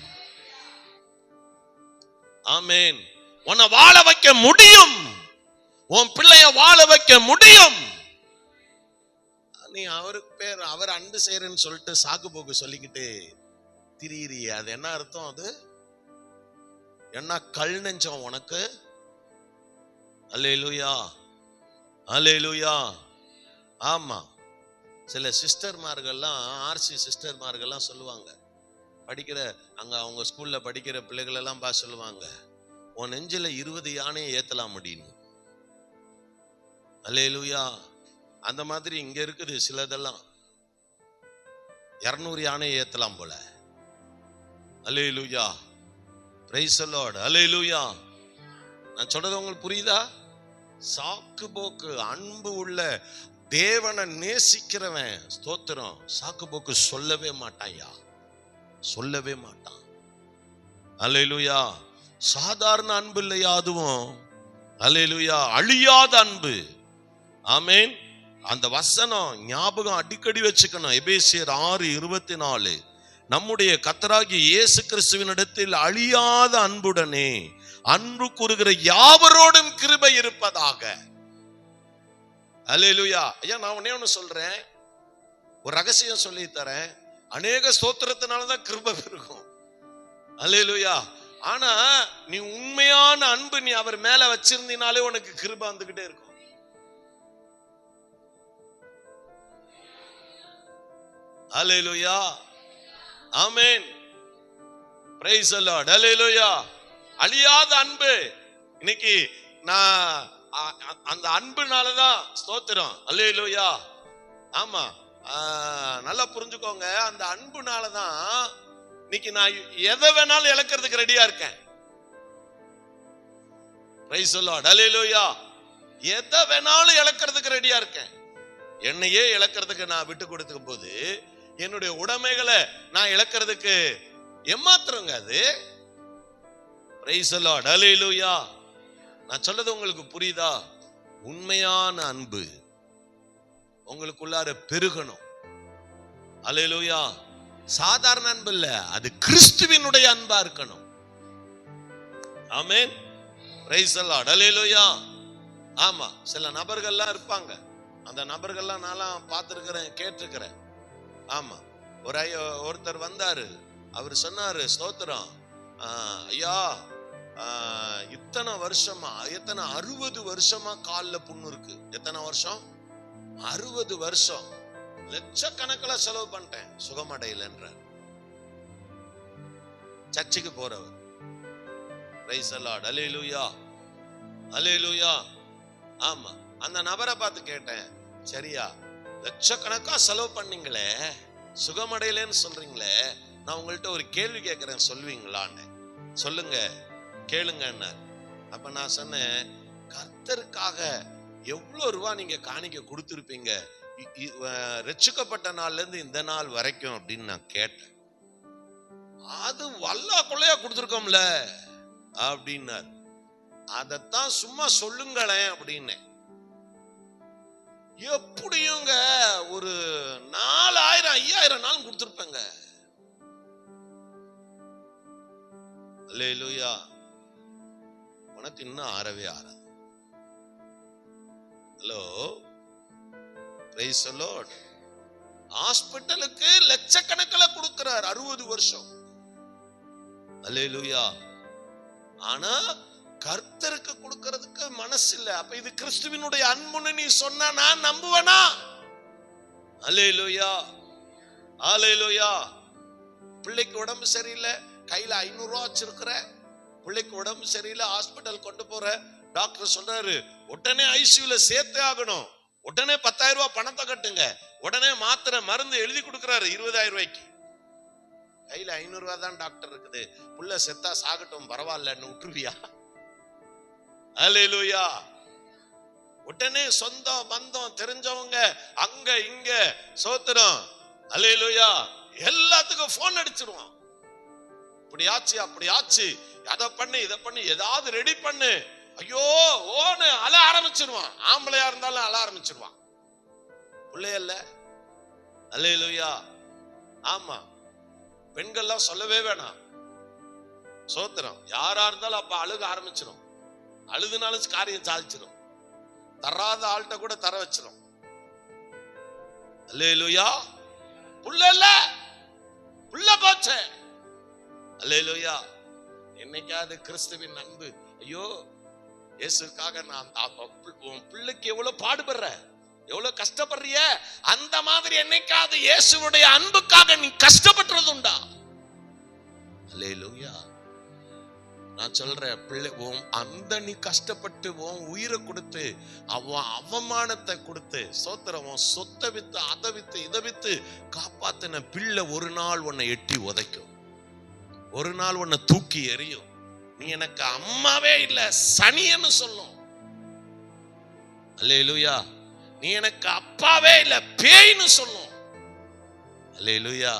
ஆமென். உன்னை வாழ வைக்க முடியும். உன் பிள்ளைய வாழ வைக்க முடியும். நீ அவருக்கு பேர் அவர் அன்பு செய்யறேன்னு சொல்லிட்டு சாக்கு போக்கு சொல்லிக்கிட்டு திரியிறிய, அது என்ன அர்த்தம்? அது என்ன கல் நெஞ்சம் உனக்கு? அல்லேலூயா, அல்லேலூயா. ஆமா, சில சிஸ்டர்மார்கள்லாம், ஆர்சி சிஸ்டர்மார்கள்லாம் சொல்லுவாங்க, படிக்கிற அங்க அவங்க ஸ்கூல்ல படிக்கிற பிள்ளைகள் எல்லாம் சொல்லுவாங்க, உன் நெஞ்சில 20 யானையை ஏத்தலாம் முடியும். அல்லேலூயா. அந்த மாதிரி இங்க இருக்குது சிலதெல்லாம் 200 யானையை ஏத்தலாம் போல. அல்லேலூயா, பிரைஸ் தி லார்ட், அல்லேலூயா. நான் சொல்றது உங்களுக்கு புரியுதா? சாக்கு போக்கு, அன்பு உள்ள தேவனை நேசிக்கிறவன், ஸ்தோத்திரம், சாக்கு போக்கு சொல்லவே மாட்டான்யா, சொல்லவே மாட்டான். அல்லேலூயா. சாதாரண அன்பு இல்லையா அதுவும்? அல்லேலூயா, அழியாத அன்பு. ஆமென். அந்த வசனம் ஞாபகம் அடிக்கடி வச்சுக்கணும். எபேசியர் 6:24, நம்முடைய கர்த்தராகிய இயேசு கிறிஸ்துவினிடத்தில் அழியாத அன்புடனே அன்பு கூறுகிற யாவரோடும் கிருபை இருப்பதாக. அல்லேலூயா. ஐயா, நான் ஒண்ணு சொல்றேன், ஒரு ரகசியம் சொல்லி தரேன். அநேக ஸ்தோத்திரத்தினாலதான் கிருபை இருக்கும். அல்லேலூயா. ஆனா நீ உண்மையான அன்பு நீ அவர் மேல வச்சிருந்தீனாலே உனக்கு கிருபை வந்துகிட்டே இருக்கும். அல்லேலூயா, ஆமென், பிரைஸ் தி லார்ட், அல்லேலூயா. அழியாத அன்பு. இன்னைக்கு நான் அந்த அன்புனாலதான் ஸ்தோத்திரம், அல்லேலூயா. ஆமா, நல்லா புரிஞ்சுக்கோங்க, அந்த அன்புனாலதான் இன்னைக்கு நான் எதை வேணாலும் இழக்கிறதுக்கு ரெடியா இருக்கேன். பிரைஸ் தி லார்ட், அல்லேலூயா. எதை வேணாலும் இழக்கிறதுக்கு ரெடியா இருக்கேன். என்னையே இழக்கிறதுக்கு நான் விட்டு கொடுக்கும் போது என்னுடைய உடைமைகளை நான் இழக்கிறதுக்கு ஏமாத்துறங்க அது. பிரைஸ் தி லார்ட், அல்லேலூயா. நான் சொல்றது உங்களுக்கு புரியுதா? உண்மையான அன்பு உங்களுக்குள்ளார பெருகணும். அல்லேலூயா. சாதாரண அன்பு இல்ல, அது கிறிஸ்துவினுடைய அன்பா இருக்கணும். ஆமென், பிரைஸ் தி லார்ட், அல்லேலூயா. ஆமா, சில நபர்கள்லாம் இருப்பாங்க, அந்த நபர்கள்லாம் நான் பார்த்திருக்கிறேன், கேட்டிருக்கிறேன். ஆமா, ஒருத்தர் வந்தாரு, அவர் சொன்னாரு, ஸ்தோத்திரம், ஐயா, இத்தனை வருஷமா, எத்தனை 60 வருஷமா கால்ல புண்ணு இருக்கு. எத்தனை வருஷம்? 60 வருஷம். லட்சக்கணக்கில் செலவு பண்ணிட்டேன், சுகமடையலன்ற. சர்ச்சுக்கு போறவர். பிரைஸ் தி லார்ட், அல்லேலூயா, அல்லேலூயா. ஆமா, அந்த நபரை பார்த்து கேட்டேன், சரியா, லட்சக்கணக்கா செலவு பண்ணீங்களே, சுகமடையலன்னு சொல்றீங்களே, நான் உங்கள்கிட்ட ஒரு கேள்வி கேட்கிறேன், சொல்வீங்களான்னு. சொல்லுங்க, கேளுங்க. அப்ப நான் சொன்னேன், கர்த்தருக்காக எவ்வளவு ரூபா நீங்க காணிக்க கொடுத்திருப்பீங்க ரட்சிக்கப்பட்ட நாள்ல இருந்து இந்த நாள் வரைக்கும் அப்படின்னு நான் கேட்டேன். அது வல்லா கொள்ளையா கொடுத்திருக்கோம்ல அப்படின்னார். அதத்தான் சும்மா சொல்லுங்களேன் அப்படின்னு. எப்படியுங்க ஒரு 4000 5000 நாள் கொடுத்திருப்பேங்க. அல்லேலூயா. உனக்கு இன்னும் ஆறவே ஆறாது. Hello, praise the Lord. ஹாஸ்பிடலுக்கு லட்சக்கணக்கில் கொடுக்கிறார் 60 வருஷம். அல்லேலூயா. ஆனா கர்த்தருக்கு கொடுக்கிறதுக்கு மனசு இல்ல. அப்ப இது கிறிஸ்துவினுடைய அன்புன்னு நீ சொன்னா நான் நம்புவேனா? அல்லேலூயா, அல்லேலூயா. பிள்ளைக்கு உடம்பு சரியில்லை, கையில 500 ரூபா வச்சிருக்கிற, பிள்ளைக்கு உடம்பு சரியில்லை, ஹாஸ்பிட்டல் கொண்டு போற, டாக்டர் சொல்றாரு உடனே ஐசியூல சேர்த்தே ஆகணும், உடனே 10,000 ரூபாய் பணத்தை கட்டுங்க, உடனே மாத்திரை மருந்து எழுதி கொடுக்கிறாரு 20,000 ரூபாய்க்கு. கையில 500 ரூபாய் தான் டாக்டர் இருக்குது, புள்ள செத்தா சாகட்டும் பரவாயில்லன்னு விட்டுருவியா? அல்லேலூயா. உடனே சொந்தம் பந்தம் தெரிஞ்சவங்க அங்க இங்க சோத்திரம், அல்லேலூயா, எல்லாத்துக்கும் போன் அடிச்சிருவான். இப்படி ஆச்சு அப்படி ஆச்சு, அதை பண்ணு இதை பண்ணு, ஏதாவது ரெடி பண்ணு, ஐயோ ஓன்னு அழ ஆரம்பிச்சிருவான். ஆம்பளையா இருந்தாலும் அழ ஆரம்பிச்சிருவான். பிள்ளையல்ல. அல்லேலூயா. ஆமா, பெண்கள்லாம் சொல்லவே வேணாம். சோத்திரம். யாரா இருந்தாலும் அப்ப அழுக ஆரம்பிச்சிடும். அழுதுனாலும் காரியம் சாதிச்சிடும். தராத ஆள்கிட்ட கூட தர வச்சிடும். அல்லேலூயா. புள்ள இல்ல, புள்ள போச்சே. அல்லேலூயா. என்னைக்காவது கிறிஸ்துவின் அன்பு, ஐயோ இயேசுக்காக நான் உன் பிள்ளைக்கு எவ்வளவு பாடுபடுற, எவ்வளவு கஷ்டப்படுறிய, அந்த மாதிரி என்னைக்காவது இயேசுவுடைய அன்புக்காக நீ கஷ்டப்பட்டது உண்டா? அல்லேலூயா. நான் சொல்றேன், பிள்ளை அந்த நீ கஷ்டப்பட்டு உன் உயிரை கொடுத்து அவன் அவமானத்தை கொடுத்து சோத்திரம், உன் சொத்தை வித்து அதை வித்து இதை வித்து காப்பாத்தின பிள்ளை ஒரு நாள் உன்னை எட்டி உதைக்கும், ஒரு நாள் உன்னை தூக்கி எறியும். நீ எனக்கு அம்மாவே இல்ல சனியன்னு சொல்லும். அல்லேலூயா. நீ எனக்கு அப்பாவே இல்ல பேய்னு சொல்லும். அல்லேலூயா.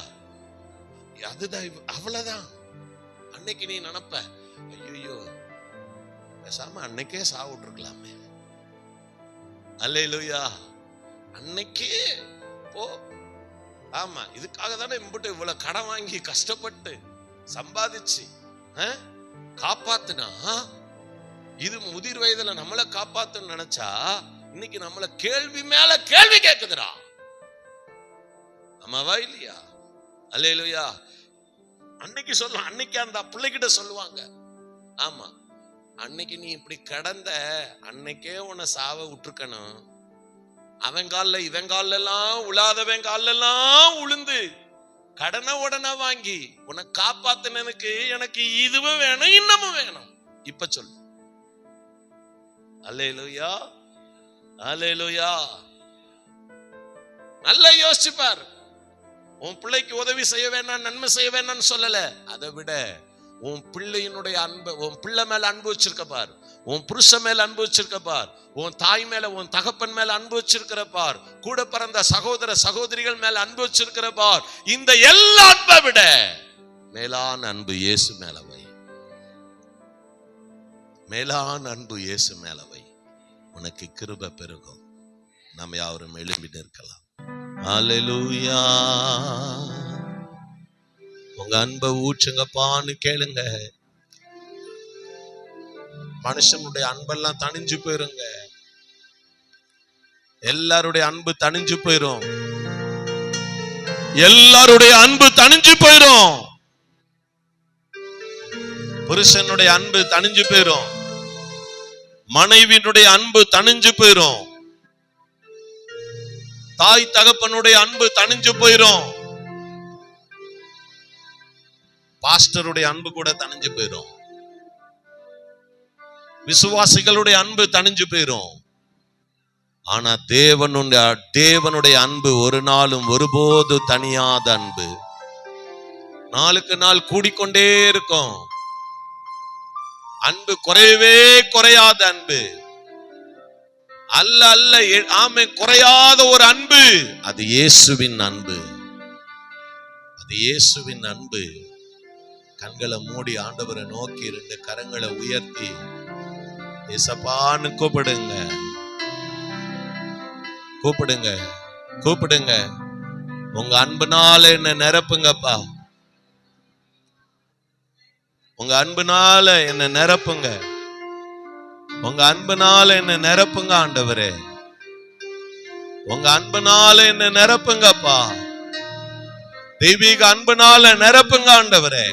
அதுதான், அவ்வளவுதான். அன்னைக்கு நீ நினைப்ப, ஐயோ பேசாம அன்னைக்கே சாவிட்டு இருக்கலாமே. அல்லேலூயா. அன்னைக்கே போ. ஆமா, இதுக்காக தானே இவ்வளவு கடன் வாங்கி கஷ்டப்பட்டு சம்பாதிச்சு காப்பாத்துனா, இது முதிர் வயதுல நம்மளை காப்பாத்துன்னு நினைச்சா இன்னைக்கு நம்மள கேள்வி மேல கேள்வி கேக்குதுடா. ஆமாவா இல்லையா? அல்லேலூயா. அன்னைக்கு சொல்லுவாங்க, அன்னைக்கு அந்த பிள்ளைகிட்ட சொல்லுவாங்க, ஆமா அன்னைக்கு நீ இப்படி கடந்த, அன்னைக்கே உன்னை சாவ விட்டுருக்கணும். அவன் காலில் இவன் காலில் எல்லாம் உழாதவன் காலில் எல்லாம் உளுந்து கடனை உடனே வாங்கி உன்னை காப்பாத்தினனுக்கு எனக்கு இதுவும் வேணும் இன்னமும் வேணும். இப்ப சொல்லு. அல்லேலூயா. அல்லேலூயா. நல்லா யோசிச்சுப்பார். உன் பிள்ளைக்கு உதவி செய்ய வேணாம், நன்மை செய்ய வேணாம்னு சொல்லல. அதை விட உன் பிள்ளையினுடைய அன்பு, உன் பிள்ளை மேல அன்பு வச்சிருக்க பார், உன் புருஷன் மேல அன்பு வச்சிருக்க பார், உன் தாய் மேல உன் தகப்பன் மேல அன்பு வச்சிருக்கிற பார், கூட பிறந்த சகோதர சகோதரிகள் மேல அன்பு வச்சிருக்கிற பார். இந்த எல்லா அன்பை விட மேலான அன்பு இயேசு மேல வை. மேலான அன்பு இயேசு மேல வை. உனக்கு கிருபை பெருகும். நம்ம யாரும் எழும்பி நிற்கலாம். அல்லேலூயா. உங்க அன்பை ஊற்றுங்கப்பான்னு கேளுங்க. மனுஷனுடைய அன்பெல்லாம் தணிஞ்சு போயிருங்க. எல்லாருடைய அன்பு தணிஞ்சு போயிரும். எல்லாருடைய அன்பு தணிஞ்சு போயிரும். புருஷனுடைய அன்பு தணிஞ்சு போயிரும். மனைவியினுடைய அன்பு தணிஞ்சு போயிரும். தாய் தகப்பனுடைய அன்பு தணிஞ்சு போயிரும். பாஸ்டருடைய அன்பு கூட தணிஞ்சு போயிரும். விசுவாசிகளுடைய அன்பு தணிஞ்சு போயிரும். ஆனா தேவனுடைய அன்பு ஒரு நாளும் ஒருபோது தனியாத அன்பு. நாளுக்கு நாள் கூடிக்கொண்டே இருக்கும். அன்பு குறையவே குறையாத அன்பு. அல்ல அல்ல, ஆமே, குறையாத ஒரு அன்பு. அது இயேசுவின் அன்பு. அது இயேசுவின் அன்பு. கண்களை மூடி ஆண்டவரை நோக்கி 2 கரங்களை உயர்த்தி ஏசப்பான்னு கூப்பிடுங்க. கூப்பிடுங்க, கூப்பிடுங்க. உங்க அன்புனால என்ன நிரப்புங்கப்பா. உங்க அன்புனால என்ன நிரப்புங்க. உங்க அன்புனால என்ன நிரப்புங்க ஆண்டவரே. உங்க அன்புனால என்ன நிரப்புங்கப்பா. தெய்வீக அன்புனால நிரப்புங்க ஆண்டவரே.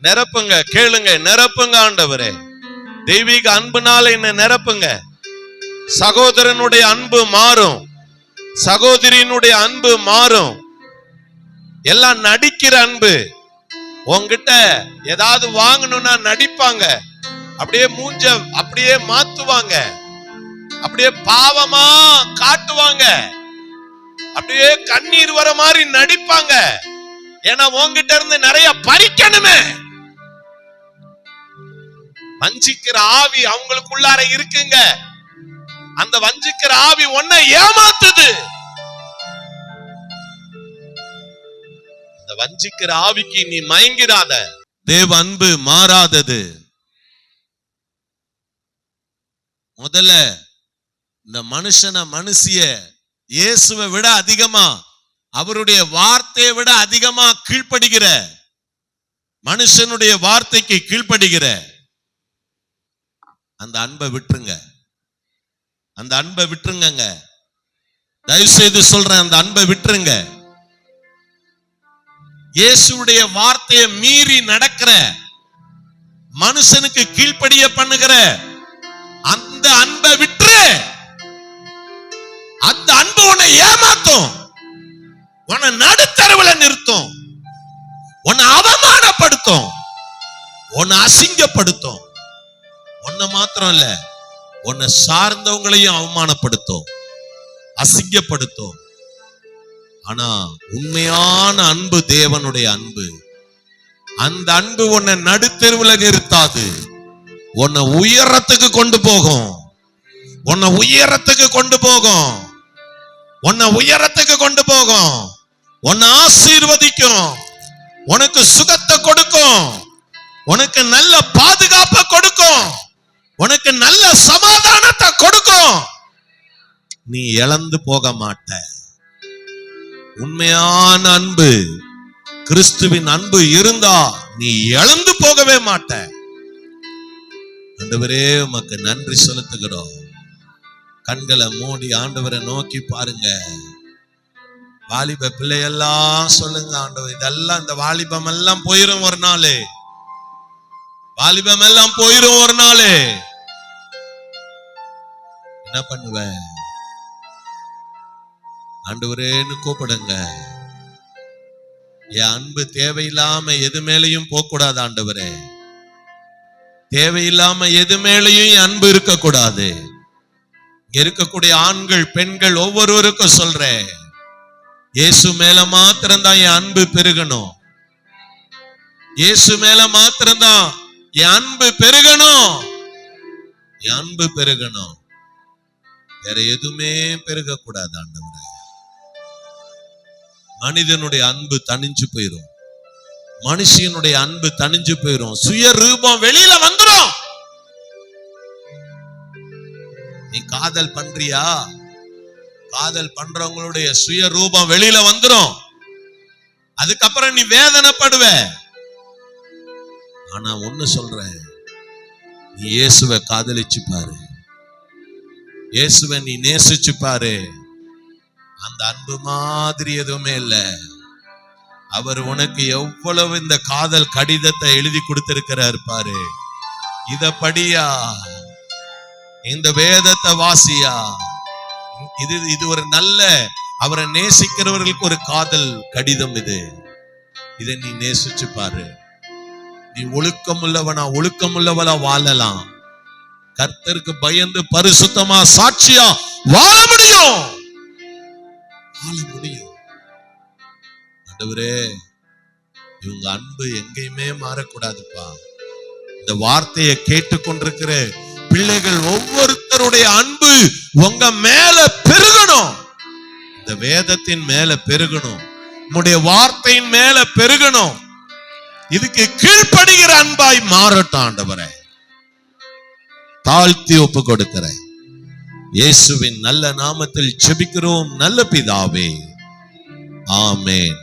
நிரப்புங்க. கேளுங்க, நிரப்புங்க ஆண்டவரே. தெய்வீக அன்புனால என்ன நிரப்புங்க. சகோதரனுடைய அன்பு மாறும், சகோதரியினுடைய அன்பு மாறும். எல்லாம் நடிக்கிற அன்பு. உங்ககிட்ட ஏதாவது வாங்கணும்னா நடிப்பாங்க, அப்படியே மூஞ்ச அப்படியே மாத்துவாங்க, அப்படியே பாவமா காட்டுவாங்க, அப்படியே கண்ணீர் வர மாதிரி நடிப்பாங்க. ஏன்னா உங்ககிட்ட இருந்து நிறைய பறிக்கணுமே. வஞ்சிக்கிற ஆவி அவங்களுக்குள்ளார இருக்குங்க. அந்த வஞ்சிக்கிற ஆவி உன்னை ஏமாத்துது. அந்த வஞ்சிக்கிற ஆவிக்கு நீ மயங்கிராத. தேவ அன்பு மாறாதது. முதல்ல இந்த மனுஷிய இயேசுவை விட அதிகமா, அவருடைய வார்த்தையை விட அதிகமா கீழ்ப்படுகிற மனுஷனுடைய வார்த்தைக்கு கீழ்ப்படுகிற அந்த அன்பை விட்டுருங்க. அந்த அன்பை விட்டுருங்க. தயவு செய்து சொல்றேன், அந்த அன்பை விட்டுருங்க. இயேசுடைய வார்த்தையை மீறி நடக்கிற, மனுஷனுக்கு கீழ்ப்படிய பண்ணுகிற அந்த அன்பை விட்டுரு. அந்த அன்பு உன்னை ஏமாத்தும், உன்னை நடுத்தரவுல நிறுத்தும், உன்னை அவமானப்படுத்தும், உன்னை அசிங்கப்படுத்தும். உன்னை மாத்திரம் இல்ல, உன்னை சார்ந்தவங்களையும் அவமானப்படுத்தும், அசிங்கப்படுத்தும். ஆனா உண்மையான அன்பு தேவனுடைய அன்பு. அந்த அன்பு உன்னை நடுத்தெருவுல நிறுத்தாது, உன்னை உயரத்துக்கு கொண்டு போகும். உன்னை உயரத்துக்கு கொண்டு போகும். உன்னை உயரத்துக்கு கொண்டு போகும். உன்னை ஆசீர்வதிக்கும். உனக்கு சுகத்தை கொடுக்கும். உனக்கு நல்ல பாதுகாப்பை கொடுக்கும். உனக்கு நல்ல சமாதானத்தை கொடுக்கும். நீ இழந்து போக மாட்ட. உண்மையான அன்பு, கிறிஸ்துவின் அன்பு இருந்தா நீ இழந்து போகவே மாட்ட. ஆண்டவரே உமக்கு நன்றி செலுத்துகிறோம். கண்களை மூடி ஆண்டவரை நோக்கி பாருங்க. வாலிப பிள்ளையெல்லாம் சொல்லுங்க, ஆண்டவர் இதெல்லாம், இந்த வாலிபம் எல்லாம் போயிரும் ஒரு நாளே. வாலிபம் எல்லாம் போயிரும் ஒரு நாளே. என்ன பண்ணுவ? ஆண்டவரேன்னு கூப்பிடுங்க. என் அன்பு தேவையில்லாம எது மேலையும் போக கூடாது ஆண்டவரே. தேவையில்லாம எது மேலையும் என் அன்பு இருக்கக்கூடாது. இருக்கக்கூடிய ஆண்கள் பெண்கள் ஒவ்வொருவருக்கும் சொல்றேன், இயேசு மேல மாத்திரம்தான் என் அன்பு பெருகணும். இயேசு மேல மாத்திரம்தான் என் அன்பு பெருகணும். என் அன்பு பெருகணும். வேற எதுவுமே பெருக கூடாது ஆண்டவரே. மனிதனுடைய அன்பு தணிஞ்சு போயிரும். மனுஷனுடைய அன்பு தணிஞ்சு போயிரும். சுய ரூபம் வெளியில வந்துரும். நீ காதல் பண்றியா? காதல் பண்றவங்களுடைய சுய ரூபம் வெளியில வந்துரும். அதுக்கப்புறம் நீ வேதனைப்படுவ. ஆனா ஒண்ணு சொல்றேன், நீ இயேசுவை காதலிச்சு பாரு, இயேசுவை நீ நேசிச்சு பாரு. அந்த அன்பு மாதிரி எதுவுமே இல்ல. அவர் உனக்கு எவ்வளவு இந்த காதல் கடிதத்தை எழுதி கொடுத்திருக்கிறார் பாரு. இத படியா, இந்த வேதத்தை வாசியா. இது ஒரு நல்ல, அவரை நேசிக்கிறவர்களுக்கு ஒரு காதல் கடிதம் இது. இதை நீ நேசிச்சு பாரு. நீ ஒழுக்கமுள்ளவனா, ஒழுக்கமுள்ளவளா வாழலாம். கர்த்தருக்கு பயந்து பரிசுத்தமா சாட்சியா வாழ முடியும். வாழ முடியும். ஆண்டவரே, இவங்க அன்பு எங்கேயுமே மாறக்கூடாதுப்பா. இந்த வார்த்தையை கேட்டுக்கொண்டிருக்கிற பிள்ளைகள் ஒவ்வொருத்தருடைய அன்பு உங்க மேல பெருகணும். இந்த வேதத்தின் மேல பெருகணும். உங்களுடைய வார்த்தையின் மேல பெருகணும். இதுக்கு கீழ்ப்படுகிற அன்பாய் மாறட்டும் ஆண்டவரே. தாழ்த்தி ஒப்பு கொடுக்கிறேன். இயேசுவின் நல்ல நாமத்தில் ஜெபிக்கிறோம் நல்ல பிதாவே. ஆமென்.